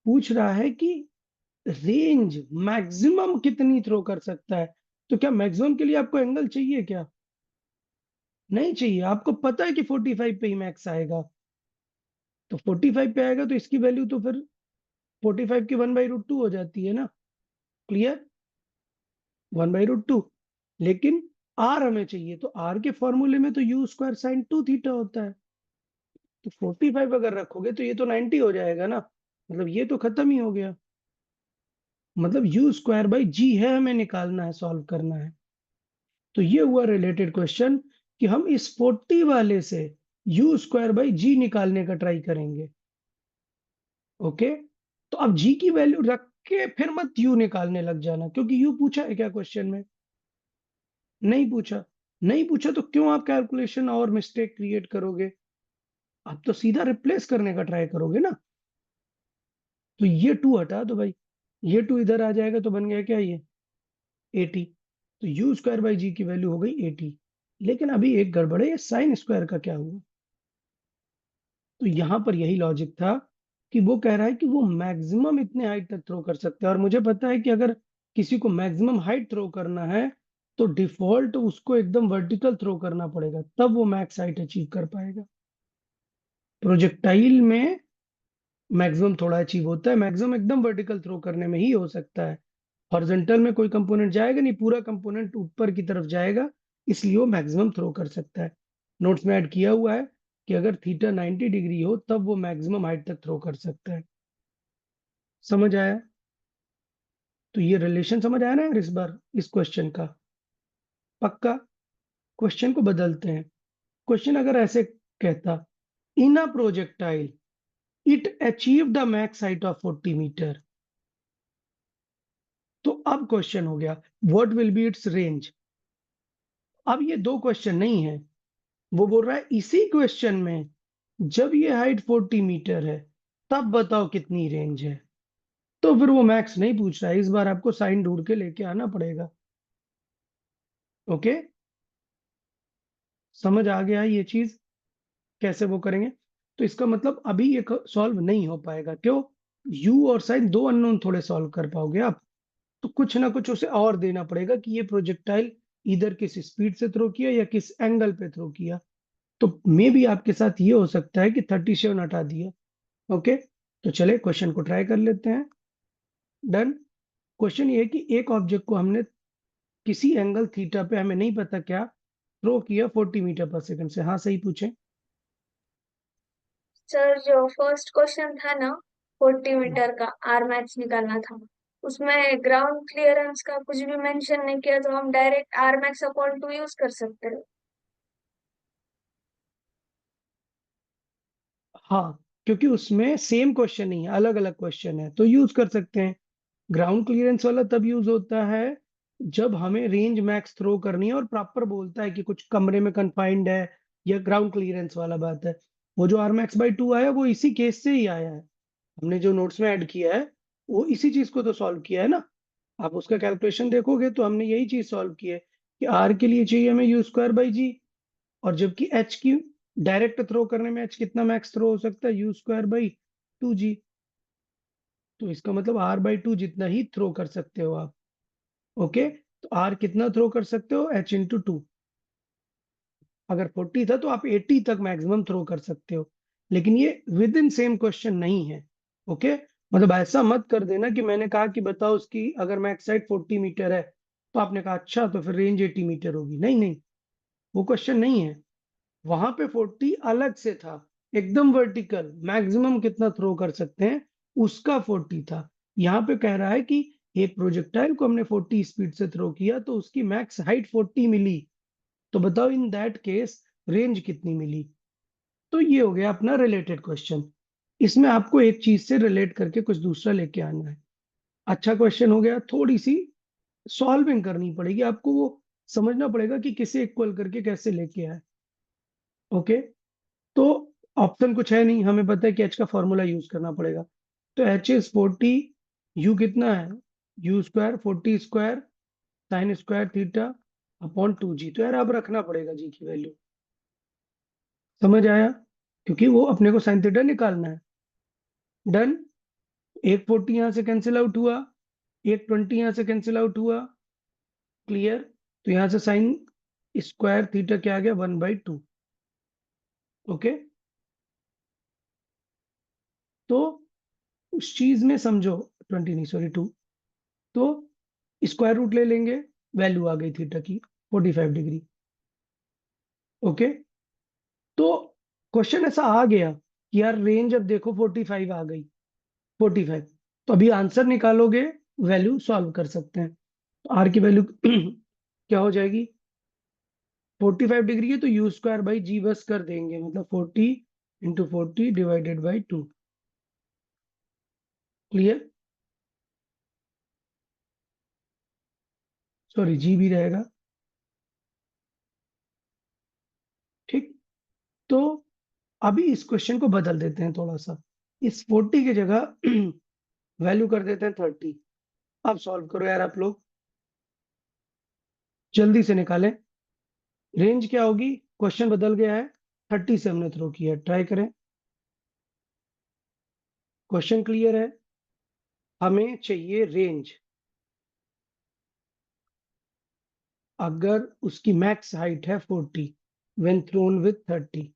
पूछ रहा है कि रेंज मैक्सिमम कितनी थ्रो कर सकता है। तो क्या मैक्सिमम के लिए आपको एंगल चाहिए क्या? नहीं चाहिए, आपको पता है कि 45 पे ही मैक्स आएगा। तो 45 पे आएगा तो इसकी वैल्यू तो फिर 45 की 1/√2 हो जाती है ना। क्लियर? 1/√2। लेकिन आर हमें चाहिए, तो आर के फॉर्मूले में तो यू स्क्वायर साइन 2 थीटा होता है। तो 45 अगर रखोगे तो ये तो 90 हो जाएगा ना, मतलब ये तो खत्म ही हो गया। मतलब यू स्क्वायर बाई जी है, हमें निकालना है, सॉल्व करना है। तो ये हुआ रिलेटेड क्वेश्चन कि हम इस 40 वाले से यू स्क्वायर बाई जी निकालने का ट्राई करेंगे। ओके, तो अब जी की वैल्यू रख के फिर मत यू निकालने लग जाना, क्योंकि यू पूछा है क्या क्वेश्चन में? नहीं पूछा। नहीं पूछा तो क्यों आप कैलकुलेशन और मिस्टेक क्रिएट करोगे? आप तो सीधा रिप्लेस करने का ट्राई करोगे ना। तो ये 2 हटा दो भाई, ये 2 इधर आ जाएगा तो बन गया क्या ये 80। तो यू स्क्वायर बाई जी की वैल्यू हो गई 80। लेकिन अभी एक गड़बड़ है, ये साइन स्क्वायर का क्या हुआ? तो यहां पर यही लॉजिक था कि वो कह रहा है कि वो मैक्सिमम इतने हाइट तक थ्रो कर सकते हैं, और मुझे पता है कि अगर किसी को मैक्सिमम हाइट थ्रो करना है तो डिफॉल्ट उसको एकदम वर्टिकल थ्रो करना पड़ेगा, तब वो मैक्स हाइट अचीव कर पाएगा। प्रोजेक्टाइल में मैक्सिमम थोड़ा अचीव होता है, मैक्सिमम एकदम वर्टिकल थ्रो करने में ही हो सकता है। हॉरिजॉन्टल में कोई कंपोनेंट जाएगा नहीं, पूरा कंपोनेंट ऊपर की तरफ जाएगा, इसलिए वो मैक्सिमम थ्रो कर सकता है। नोट्स में ऐड किया हुआ है कि अगर थीटा 90 डिग्री हो तब वो मैक्सिमम हाइट तक थ्रो कर सकता है। समझ आया? तो ये रिलेशन समझ आया ना यार इस बार इस क्वेश्चन का? पक्का? क्वेश्चन को बदलते हैं। क्वेश्चन अगर ऐसे कहता, in a projectile it achieve the max height of 40 metre, तो अब क्वेश्चन हो गया what will be its range. अब ये दो क्वेश्चन नहीं है, वो बोल रहा है इसी क्वेश्चन में जब ये हाइट 40 मीटर है तब बताओ कितनी रेंज है। तो फिर वो मैक्स नहीं पूछ रहा है, इस बार आपको साइन ढूंढ के लेके आना पड़ेगा। ओके, समझ आ गया ये चीज कैसे वो करेंगे? तो इसका मतलब अभी ये सॉल्व नहीं हो पाएगा, क्यों? यू और साइन दो अननोन थोड़े सॉल्व कर पाओगे आप, तो कुछ ना कुछ उसे और देना पड़ेगा कि ये प्रोजेक्टाइल इधर किस स्पीड से थ्रो किया या किस एंगल पे थ्रो किया। तो मे भी आपके साथ ये हो सकता है कि 37 हटा दिया। ओके, तो चले क्वेश्चन को ट्राई कर लेते हैं। डन। क्वेश्चन ये है कि एक ऑब्जेक्ट को हमने किसी एंगल थीटा पे, हमें नहीं पता क्या, थ्रो किया 40 मीटर पर सेकंड से। हाँ सही पूछे। सर जो फर्स्ट क्वेश्चन था ना 40 मीटर का आर मैक्स निकालना था, उसमें ग्राउंड क्लियरेंस का कुछ भी मेंशन नहीं किया, तो हम direct R max upon 2 use कर सकते हैं। हाँ, क्योंकि उसमें सेम क्वेश्चन नहीं है, अलग अलग क्वेश्चन है, तो यूज कर सकते हैं। ग्राउंड क्लियरेंस वाला तब यूज होता है जब हमें रेंज मैक्स थ्रो करनी है और प्रॉपर बोलता है कि कुछ कमरे में कन्फाइंड है, या ग्राउंड क्लियरेंस वाला बात है। वो जो आर मैक्स बाई 2 आया वो इसी केस से ही आया है, हमने जो नोट्स में ऐड किया है वो इसी चीज को तो सॉल्व किया है ना। आप उसका कैलकुलेशन देखोगे तो हमने यही चीज सॉल्व की है कि आर के लिए चाहिए हमें यू स्क्वायर बाई जी, और जबकि एच की डायरेक्ट थ्रो करने में एच कितना मैक्स थ्रो हो सकता है, यू स्क्वायर बाई 2g। तो इसका मतलब आर बाई 2 जितना ही थ्रो कर सकते हो आप। ओके, तो आर कितना थ्रो कर सकते हो, एच इंटू 2। अगर 40 था तो आप 80 तक मैक्सिमम थ्रो कर सकते हो, लेकिन ये विद इन सेम क्वेश्चन नहीं है। ओके, मतलब ऐसा मत कर देना कि मैंने कहा कि बताओ उसकी अगर मैक्स हाइट 40 मीटर है, तो आपने कहा अच्छा तो फिर रेंज 80 मीटर होगी। नहीं नहीं, वो क्वेश्चन नहीं है। वहां पे 40 अलग से था, एकदम वर्टिकल, मैक्सिमम कितना थ्रो कर सकते हैं उसका 40 था। यहाँ पे कह रहा है कि एक प्रोजेक्टाइल को हमने 40 स्पीड से थ्रो किया तो उसकी मैक्स हाइट 40 मिली, तो बताओ इन दैट केस रेंज कितनी मिली। तो ये हो गया अपना रिलेटेड क्वेश्चन। इसमें आपको एक चीज से रिलेट करके कुछ दूसरा लेके आना है। अच्छा क्वेश्चन हो गया, थोड़ी सी सॉल्विंग करनी पड़ेगी आपको, वो समझना पड़ेगा कि किसे इक्वल करके कैसे लेके आए। ओके, तो ऑप्शन कुछ है नहीं, हमें पता है कि एच का फॉर्मूला यूज करना पड़ेगा। तो एच इज 40, यू कितना है, you square 40 square sine square theta upon 2 जी। तो यार अब रखना पड़ेगा जी की वैल्यू, समझ आया, क्योंकि वो अपने को साइन थीटा निकालना है। डन। एक 40 यहां से कैंसिल आउट हुआ, एक 20 यहां से कैंसिल आउट हुआ, क्लियर। तो यहां से साइन स्क्वायर थीटा क्या आ गया, 1/2। ओके, तो उस चीज में समझो, 20 नहीं सॉरी 2, तो स्क्वायर रूट ले लेंगे, वैल्यू आ गई थीटा की 45 डिग्री। ओके, तो क्वेश्चन ऐसा आ गया कि यार रेंज अब देखो 45 आ गई, 45, तो अभी आंसर निकालोगे, वैल्यू सॉल्व कर सकते हैं। तो आर की वैल्यू क्या हो जाएगी, 45 डिग्री है तो यू स्क्वायर बाई जी बस कर देंगे, मतलब 40 into 40 divided by 2। Clear, sorry g भी रहेगा, ठीक। तो अभी इस क्वेश्चन को बदल देते हैं थोड़ा सा, इस 40 की जगह वैल्यू कर देते हैं 30। अब सॉल्व करो यार आप लोग, जल्दी से निकालें। रेंज क्या होगी, क्वेश्चन बदल गया है, 30 से हमने थ्रो किया, ट्राई करें। क्वेश्चन क्लियर है, हमें चाहिए रेंज अगर उसकी मैक्स हाइट है 40 व्हेन थ्रोन विथ 30।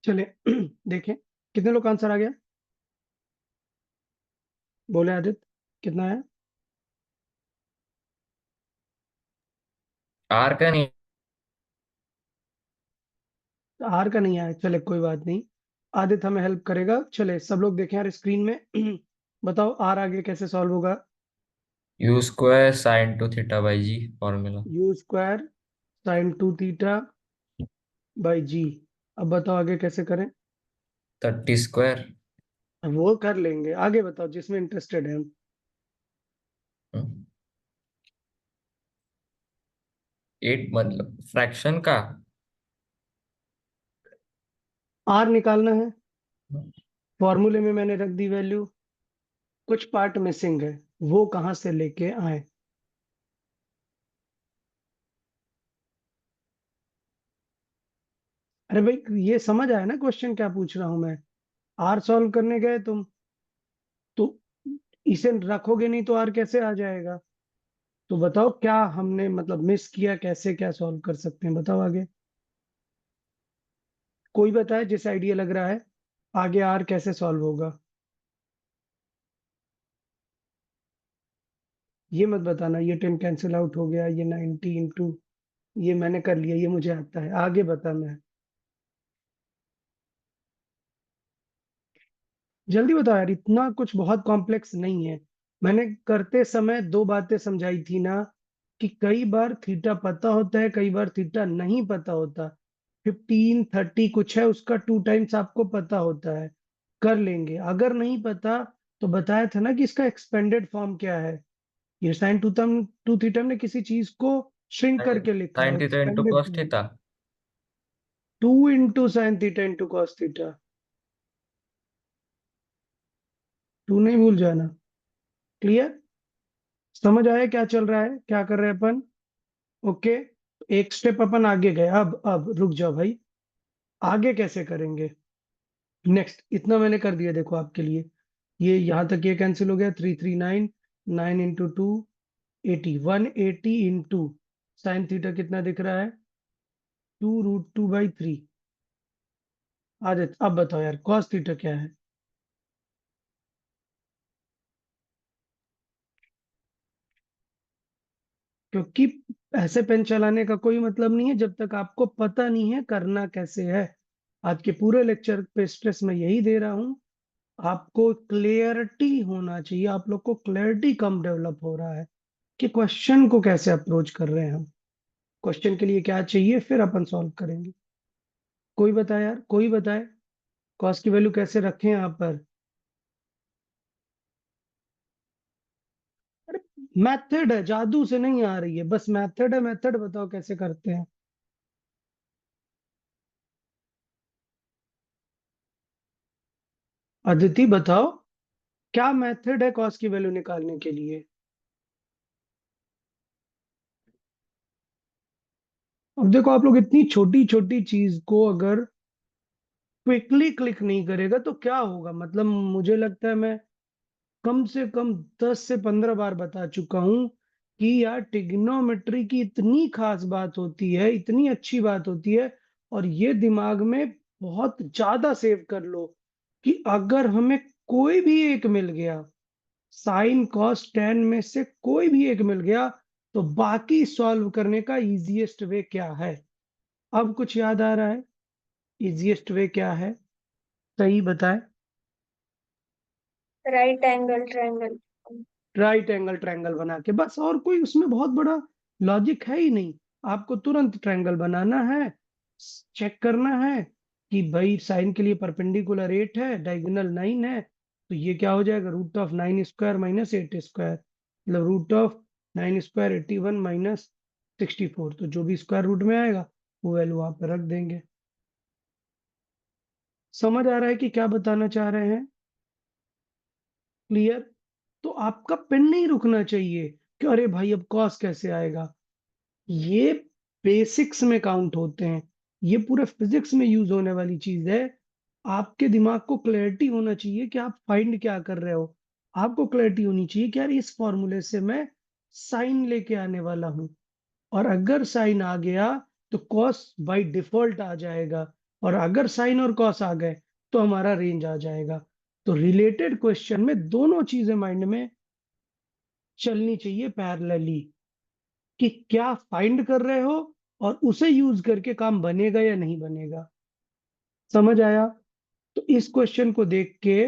चले देखें कितने लोग का आंसर आ गया, बोले आदित्य कितना है। आर का नहीं। आर का नहीं आया, चले कोई बात नहीं, आदित्य हमें हेल्प करेगा। चले सब लोग देखें यार स्क्रीन में बताओ आर आगे कैसे सॉल्व होगा। U square sine two theta by g formula. U square sine 2 theta by g. अब बताओ आगे कैसे करें। 30 स्क्वायर। वो कर लेंगे, आगे बताओ जिसमें इंटरेस्टेड है हम। 8 मतलब फ्रैक्शन का। आर निकालना है, फॉर्मूले में मैंने रख दी वैल्यू, कुछ पार्ट मिसिंग है, वो कहां से लेके आए। अरे भाई ये समझ आया ना क्वेश्चन क्या पूछ रहा हूं मैं। आर सॉल्व करने गए तुम, तो इसे रखोगे नहीं तो आर कैसे आ जाएगा? तो बताओ क्या हमने मतलब मिस किया, कैसे क्या सॉल्व कर सकते हैं, बताओ आगे। कोई बताए जिसे आइडिया लग रहा है, आगे आर कैसे सॉल्व होगा। ये मत बताना ये 10 कैंसिल आउट हो गया, ये 90 इंटू, ये मैंने कर लिया, ये मुझे आता है, आगे बताना है। जल्दी बताओ यार, इतना कुछ बहुत कॉम्प्लेक्स नहीं है। मैंने करते समय दो बातें समझाई थी ना, कि कई बार थीटा पता होता है, कई बार थीटा नहीं पता होता। 15 30 कुछ है, उसका 2 टाइम्स आपको पता होता है, कर लेंगे। अगर नहीं पता तो बताया था ना कि इसका एक्सपेंडेड फॉर्म क्या है। ये साइन टू थीटा ने किसी चीज को श्रिंक करके लिखा है, sine theta into expanded cos form. Theta. 2 into sine theta into cos theta, 2 नहीं भूल जाना। क्लियर? समझ आया क्या चल रहा है, क्या कर रहे हैं अपन? ओके, एक स्टेप अपन आगे गए। अब रुक जाओ भाई, आगे कैसे करेंगे? नेक्स्ट, इतना मैंने कर दिया देखो आपके लिए। ये यहां तक ये कैंसिल हो गया, 339, 9 इंटू 2 80, 180 इंटू साइन थीटा कितना दिख रहा है, 2√2/3। अब बताओ यार कॉस थीटा क्या है? क्योंकि ऐसे पेन चलाने का कोई मतलब नहीं है जब तक आपको पता नहीं है करना कैसे है। आज के पूरे लेक्चर पे स्ट्रेस मैं यही दे रहा हूं, आपको क्लियरिटी होना चाहिए। आप लोग को क्लियरिटी कम डेवलप हो रहा है कि क्वेश्चन को कैसे अप्रोच कर रहे हैं हम, क्वेश्चन के लिए क्या चाहिए, फिर अपन सॉल्व करेंगे। कोई बताए यार, कोई बताए कॉस की वैल्यू कैसे रखें यहाँ पर? अरे मेथड है, जादू से नहीं आ रही है, बस मेथड है, मेथड बताओ कैसे करते हैं। अदिति बताओ क्या मेथड है कॉस की वैल्यू निकालने के लिए? अब देखो आप लोग इतनी छोटी छोटी चीज को अगर क्विकली क्लिक नहीं करेगा तो क्या होगा, मतलब मुझे लगता है मैं कम से कम 10 से 15 बार बता चुका हूं कि यार ट्रिग्नोमेट्री की इतनी खास बात होती है, इतनी अच्छी बात होती है। और ये दिमाग में बहुत ज्यादा सेव कर लो कि अगर हमें कोई भी एक मिल गया, साइन कॉस टेन में से कोई भी एक मिल गया, तो बाकी सॉल्व करने का इजीएस्ट वे क्या है? अब कुछ याद आ रहा है? इजीएस्ट वे क्या है, सही बताए। Right angle triangle. Right angle triangle बना के, बस। और कोई उसमें बहुत बड़ा लॉजिक है ही नहीं। आपको तुरंत ट्रायंगल बनाना है, चेक करना है कि भाई साइन के लिए परपेंडिकुलर 8 है, डायगोनल 9 है, तो ये क्या हो जाएगा, √9² माइनस 8², मतलब √9² 81 माइनस 64। तो जो भी स्क्वायर रूट में आएगा वो वैल्यू वहां पर रख देंगे। समझ आ रहा है कि क्या बताना चाह रहे हैं? क्लियर? तो आपका पेन नहीं रुकना चाहिए कि अरे भाई अब कॉस कैसे आएगा। ये बेसिक्स में काउंट होते हैं, ये पूरे फिजिक्स में यूज होने वाली चीज है। आपके दिमाग को क्लैरिटी होना चाहिए कि आप फाइंड क्या कर रहे हो। आपको क्लैरिटी होनी चाहिए कि यार इस फॉर्मूले से मैं साइन लेके आने वाला हूं, और अगर साइन आ गया तो कॉस बाय डिफॉल्ट आ जाएगा, और अगर साइन और कॉस आ गए तो हमारा रेंज आ जाएगा। तो रिलेटेड क्वेश्चन में दोनों चीजें माइंड में चलनी चाहिए पैरेलली, कि क्या फाइंड कर रहे हो और उसे यूज करके काम बनेगा या नहीं बनेगा। समझ आया? तो इस क्वेश्चन को देख के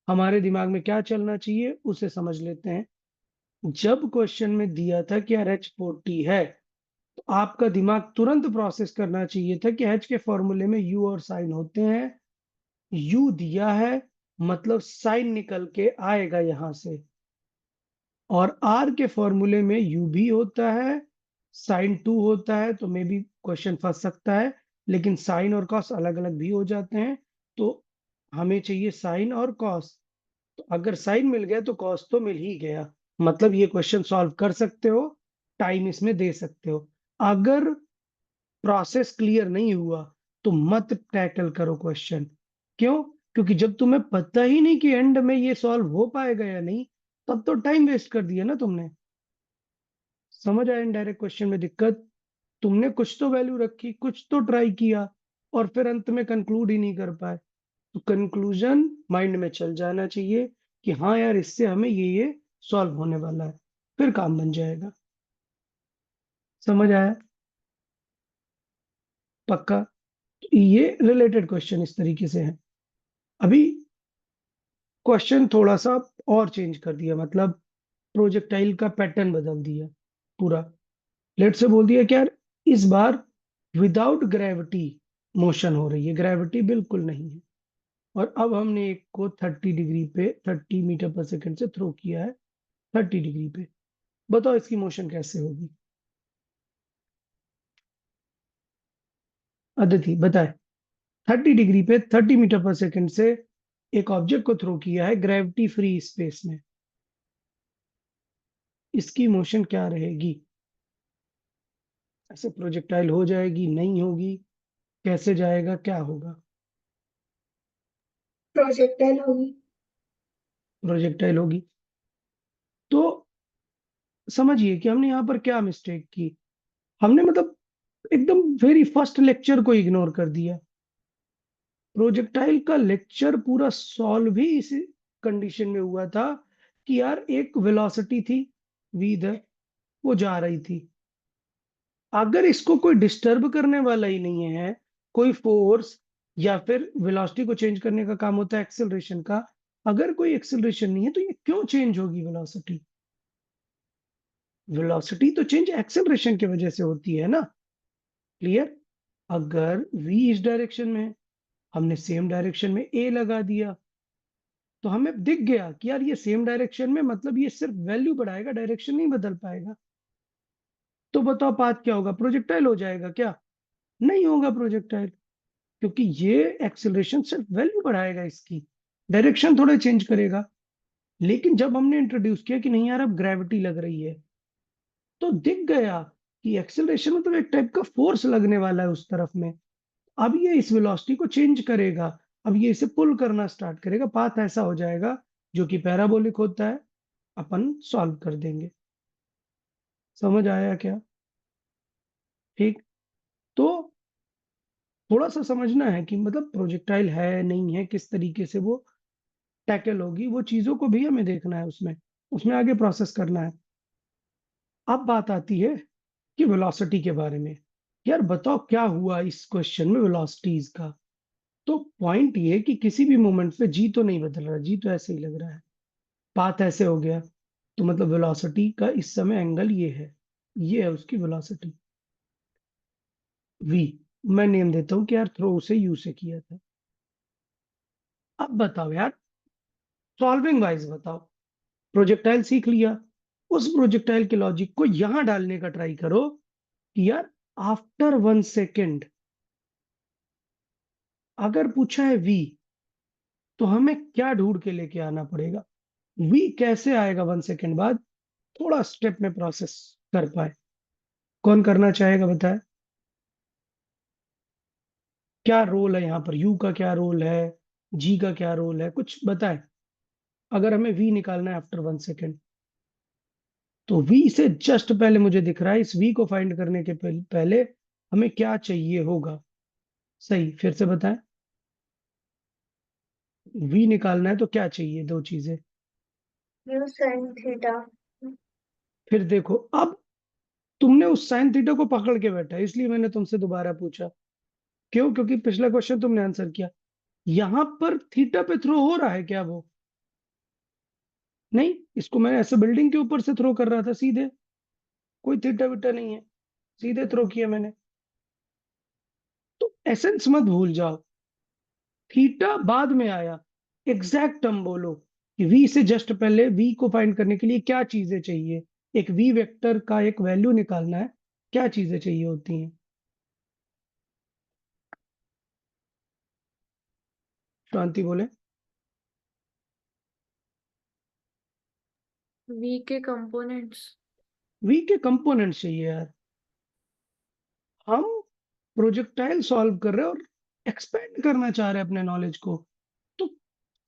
हमारे दिमाग में क्या चलना चाहिए उसे समझ लेते हैं। जब क्वेश्चन में दिया था कि यार H40 है, तो आपका दिमाग तुरंत प्रोसेस करना चाहिए था कि H के फॉर्मूले में U और साइन होते हैं। U दिया है मतलब साइन निकल के आएगा यहां से, और R के फॉर्मूले में U भी होता है, साइन 2 होता है, तो मे बी क्वेश्चन फंस सकता है। लेकिन साइन और कॉस अलग अलग भी हो जाते हैं, तो हमें चाहिए साइन और कॉस। तो अगर साइन मिल गया तो कॉस तो मिल ही गया, मतलब ये क्वेश्चन सॉल्व कर सकते हो, टाइम इसमें दे सकते हो। अगर प्रोसेस क्लियर नहीं हुआ तो मत टैकल करो क्वेश्चन। क्यों? क्योंकि जब तुम्हें पता ही नहीं कि एंड में ये सॉल्व हो पाएगा या नहीं, तब तो टाइम वेस्ट कर दिया ना तुमने। समझ आया इनडायरेक्ट क्वेश्चन में दिक्कत? तुमने कुछ तो वैल्यू रखी, कुछ तो ट्राई किया, और फिर अंत में कंक्लूड ही नहीं कर पाए। तो कंक्लूजन माइंड में चल जाना चाहिए कि हाँ यार, इससे हमें ये सॉल्व होने वाला है, फिर काम बन जाएगा। समझ आया? पक्का? ये रिलेटेड क्वेश्चन इस तरीके से है। अभी क्वेश्चन थोड़ा सा और चेंज कर दिया, मतलब प्रोजेक्टाइल का पैटर्न बदल दिया पूरा। लेट से बोल दिया कि यार इस बार विदाउट ग्रेविटी मोशन हो रही है, ग्रेविटी बिल्कुल नहीं है, और अब हमने एक को 30 डिग्री पे 30 मीटर पर सेकंड से थ्रो किया है 30 डिग्री पे। बताओ इसकी मोशन कैसे होगी? अदिति बताए। 30 डिग्री पे 30 मीटर पर सेकंड से एक ऑब्जेक्ट को थ्रो किया है ग्रेविटी फ्री स्पेस में, इसकी मोशन क्या रहेगी? ऐसे प्रोजेक्टाइल हो जाएगी, नहीं होगी, कैसे जाएगा, क्या होगा? प्रोजेक्टाइल होगी। प्रोजेक्टाइल होगी। तो समझिए कि हमने यहाँ पर क्या मिस्टेक की। हमने मतलब एकदम वेरी फर्स्ट लेक्चर को इग्नोर कर दिया। प्रोजेक्टाइल का लेक्चर पूरा सॉल्व ही इस कंडीशन में हुआ था कि यार एक वेलोसिटी थी v इधर, वो जा रही थी। अगर इसको कोई डिस्टर्ब करने वाला ही नहीं है, कोई फोर्स या फिर वेलोसिटी को चेंज करने का काम होता है एक्सेलरेशन का, अगर कोई एक्सेलरेशन नहीं है तो ये क्यों चेंज होगी वेलोसिटी? वेलोसिटी तो चेंज एक्सेलरेशन की वजह से होती है ना। क्लियर? अगर v इस डायरेक्शन में है, हमने सेम डायरेक्शन में a लगा दिया, तो हमें दिख गया कि यार ये सेम डायरेक्शन में, मतलब ये सिर्फ वैल्यू बढ़ाएगा, डायरेक्शन नहीं बदल पाएगा। तो बताओ पाथ क्या होगा? प्रोजेक्टाइल हो जाएगा क्या? नहीं होगा प्रोजेक्टाइल, क्योंकि ये एक्सेलरेशन सिर्फ वैल्यू बढ़ाएगा, इसकी डायरेक्शन थोड़ा चेंज करेगा। लेकिन जब हमने इंट्रोड्यूस किया कि नहीं यार अब ग्रेविटी लग रही है, तो दिख गया कि एक्सेलरेशन मतलब एक टाइप का फोर्स लगने वाला है उस तरफ में। अब ये इस वेलोसिटी को चेंज करेगा, अब ये इसे पुल करना स्टार्ट करेगा, पाथ ऐसा हो जाएगा जो कि पैराबोलिक होता है। अपन सॉल्व कर देंगे। समझ आया क्या? ठीक। तो थोड़ा सा समझना है कि मतलब प्रोजेक्टाइल है नहीं है, किस तरीके से वो टैकल होगी, वो चीजों को भी हमें देखना है, उसमें उसमें आगे प्रोसेस करना है। अब बात आती है कि वेलोसिटी के बारे में। यार बताओ क्या हुआ इस क्वेश्चन में वेलोसिटीज का? तो पॉइंट ये कि किसी भी मोमेंट पे जी तो नहीं बदल रहा, जी तो ऐसे ही लग रहा है, पाथ ऐसे हो गया, तो मतलब वेलोसिटी का इस समय एंगल ये है उसकी वेलोसिटी v। मैं नेम देता हूं कि यार थ्रो उसे u से किया था। अब बताओ यार, सॉल्विंग वाइज बताओ। प्रोजेक्टाइल सीख लिया, उस प्रोजेक्टाइल के लॉजिक को यहां डालने का ट्राई करो कि यार आफ्टर 1 सेकेंड अगर पूछा है v, तो हमें क्या ढूंढ के लेके आना पड़ेगा? v कैसे आएगा 1 सेकेंड बाद? थोड़ा स्टेप में प्रोसेस कर पाए। कौन करना चाहेगा बताए? क्या रोल है यहाँ पर? यू का क्या रोल है, जी का क्या रोल है, कुछ बताए। अगर हमें वी निकालना है आफ्टर 1 सेकेंड, तो वी से जस्ट पहले मुझे दिख रहा है, इस वी को फाइंड करने के पहले हमें क्या चाहिए होगा? सही, फिर से बताएं। वी निकालना है तो क्या चाहिए? दो चीजें। u sin theta. फिर देखो, अब तुमने उस साइन थीटा को पकड़ के बैठा है, इसलिए मैंने तुमसे दोबारा पूछा। क्यों? क्योंकि पिछला क्वेश्चन तुमने आंसर किया। यहां पर थीटा पे थ्रो हो रहा है क्या वो? नहीं, इसको मैं ऐसे बिल्डिंग के ऊपर से थ्रो कर रहा था सीधे, कोई थीटा विटा नहीं है, सीधे थ्रो किया मैंने। तो एसेंस मत भूल जाओ, थीटा बाद में आया। एग्जैक्ट टर्म बोलो कि वी से जस्ट पहले वी को फाइंड करने के लिए क्या चीजें चाहिए, एक वी वेक्टर का एक वैल्यू निकालना है, क्या चीजें चाहिए होती हैं? शांति बोले। वी के कंपोनेंट्स। वी के कंपोनेंट्स चाहिए यार। हम प्रोजेक्टाइल सॉल्व कर रहे हैं और एक्सपेंड करना चाह रहे हैं अपने नॉलेज को, तो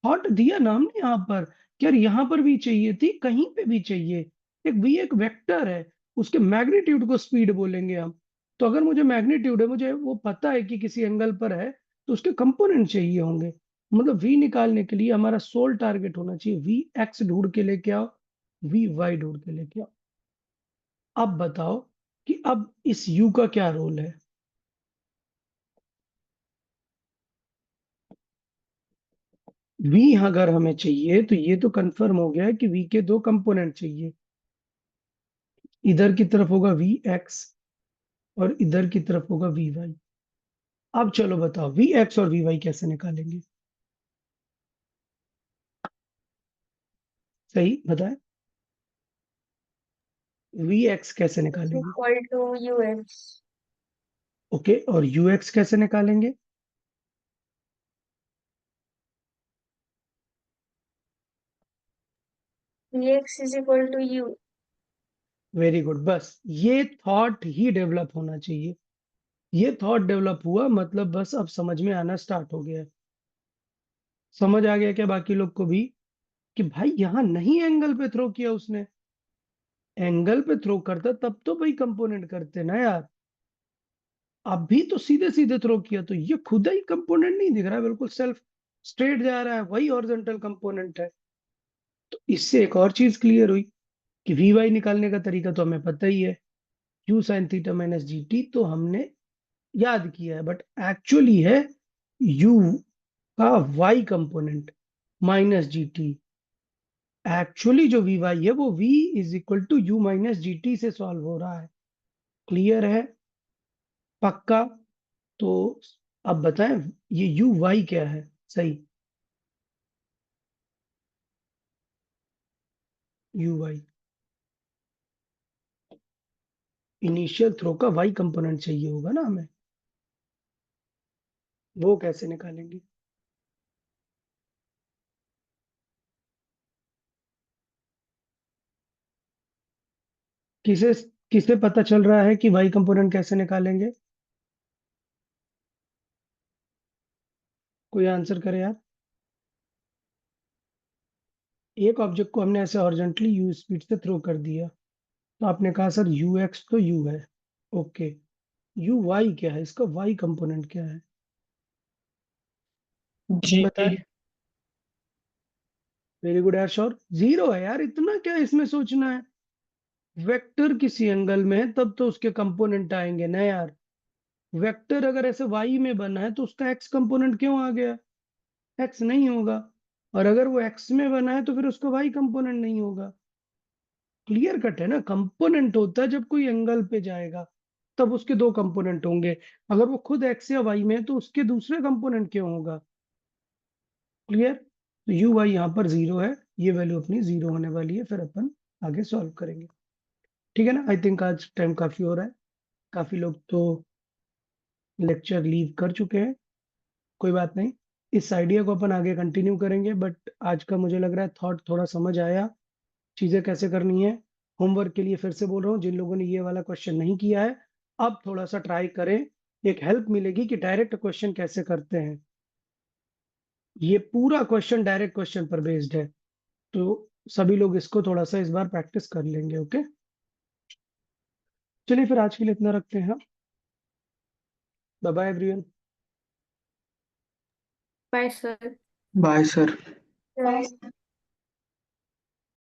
थॉट दिया ना हमने यहाँ पर कि यार यहाँ पर भी चाहिए थी, कहीं पे भी चाहिए। एक v एक वेक्टर है, उसके मैग्नीट्यूड को स्पीड बोलेंगे हम। तो अगर मुझे मैग्नीट्यूड है, मुझे वो पता है कि किसी एंगल पर है, तो उसके कंपोनेंट चाहिए होंगे। मतलब v निकालने के लिए हमारा सोल टारगेट होना चाहिए vx ढूंढ के लेके आओ, vy ढूंढ के लेके आओ। अब बताओ कि अब इस u का क्या रोल है। v अगर हमें चाहिए तो ये तो कंफर्म हो गया कि v के दो कंपोनेंट चाहिए। इधर की तरफ होगा vx और इधर की तरफ होगा vy। अब चलो बताओ vx और vy कैसे निकालेंगे। सही बताए, vx कैसे निकालेंगे। Equal to UX. ओके, और ux कैसे निकालेंगे। X is equal to U. Very good, बस ये थॉट ही डेवलप होना चाहिए। ये थॉट डेवलप हुआ मतलब बस अब समझ में आना स्टार्ट हो गया है। समझ आ गया क्या बाकी लोग को भी कि भाई यहां नहीं एंगल पे थ्रो किया उसने। एंगल पे थ्रो करता तब तो भाई कंपोनेंट करते ना यार। अभी तो सीधे सीधे थ्रो किया तो ये खुद ही कंपोनेंट नहीं दिख रहा है, बिल्कुल सेल्फ स्ट्रेट जा रहा है, वही हॉरिजॉन्टल कंपोनेंट है। तो इससे एक और चीज क्लियर हुई कि वी वाई निकालने का तरीका तो हमें पता ही है, Q sine theta minus G T तो हमने याद किया है, बट एक्चुअली है यू का Y component minus G T. Actually जो वी वाई है वो v is equal to U minus G T से सॉल्व हो रहा है। क्लियर है, पक्का। तो अब बताएं ये यू वाई क्या है। सही, यू वाई इनिशियल थ्रो का वाई कंपोनेंट चाहिए होगा ना हमें, वो कैसे निकालेंगे। किसे किसे पता चल रहा है कि वाई कंपोनेंट कैसे निकालेंगे। कोई आंसर करे यार। एक ऑब्जेक्ट को हमने ऐसे हॉरिजॉन्टली यू स्पीड से थ्रो कर दिया, तो आपने कहा सर यू एक्स तो यू है, ओके। यू वाई क्या है, इसका वाई कंपोनेंट क्या है जी बताए। वेरी गुड यार, श्योर जीरो है यार, इतना क्या इसमें सोचना है। वेक्टर किसी एंगल में है तब तो उसके कंपोनेंट आएंगे ना यार। वेक्टर अगर ऐसे वाई में बना है तो उसका एक्स कंपोनेंट क्यों आ गया, एक्स नहीं होगा। और अगर वो एक्स में बना है तो फिर उसका वाई कंपोनेंट नहीं होगा। क्लियर कट है ना, कंपोनेंट होता है जब कोई एंगल पे जाएगा तब उसके दो कंपोनेंट होंगे। अगर वो खुद एक्स या वाई में है तो उसके दूसरे कंपोनेंट क्यों होगा। क्लियर, तो यू वाई यहाँ पर जीरो है, ये वैल्यू अपनी जीरो होने वाली है, फिर अपन आगे सॉल्व करेंगे। ठीक है ना, आई थिंक आज टाइम काफी हो रहा है, काफी लोग तो लेक्चर लीव कर चुके हैं। कोई बात नहीं, इस आइडिया को अपन आगे कंटिन्यू करेंगे, बट आज का मुझे लग रहा है थॉट थोड़ा समझ आया, चीजें कैसे करनी है। होमवर्क के लिए फिर से बोल रहा हूँ, जिन लोगों ने ये वाला क्वेश्चन नहीं किया है अब थोड़ा सा ट्राई करें, एक हेल्प मिलेगी कि डायरेक्ट क्वेश्चन कैसे करते हैं। ये पूरा क्वेश्चन डायरेक्ट क्वेश्चन पर बेस्ड है, तो सभी लोग इसको थोड़ा सा इस बार प्रैक्टिस कर लेंगे। ओके, चलिए फिर आज के लिए इतना रखते हैं। Bye bye everyone. Bye sir. Bye sir. Right.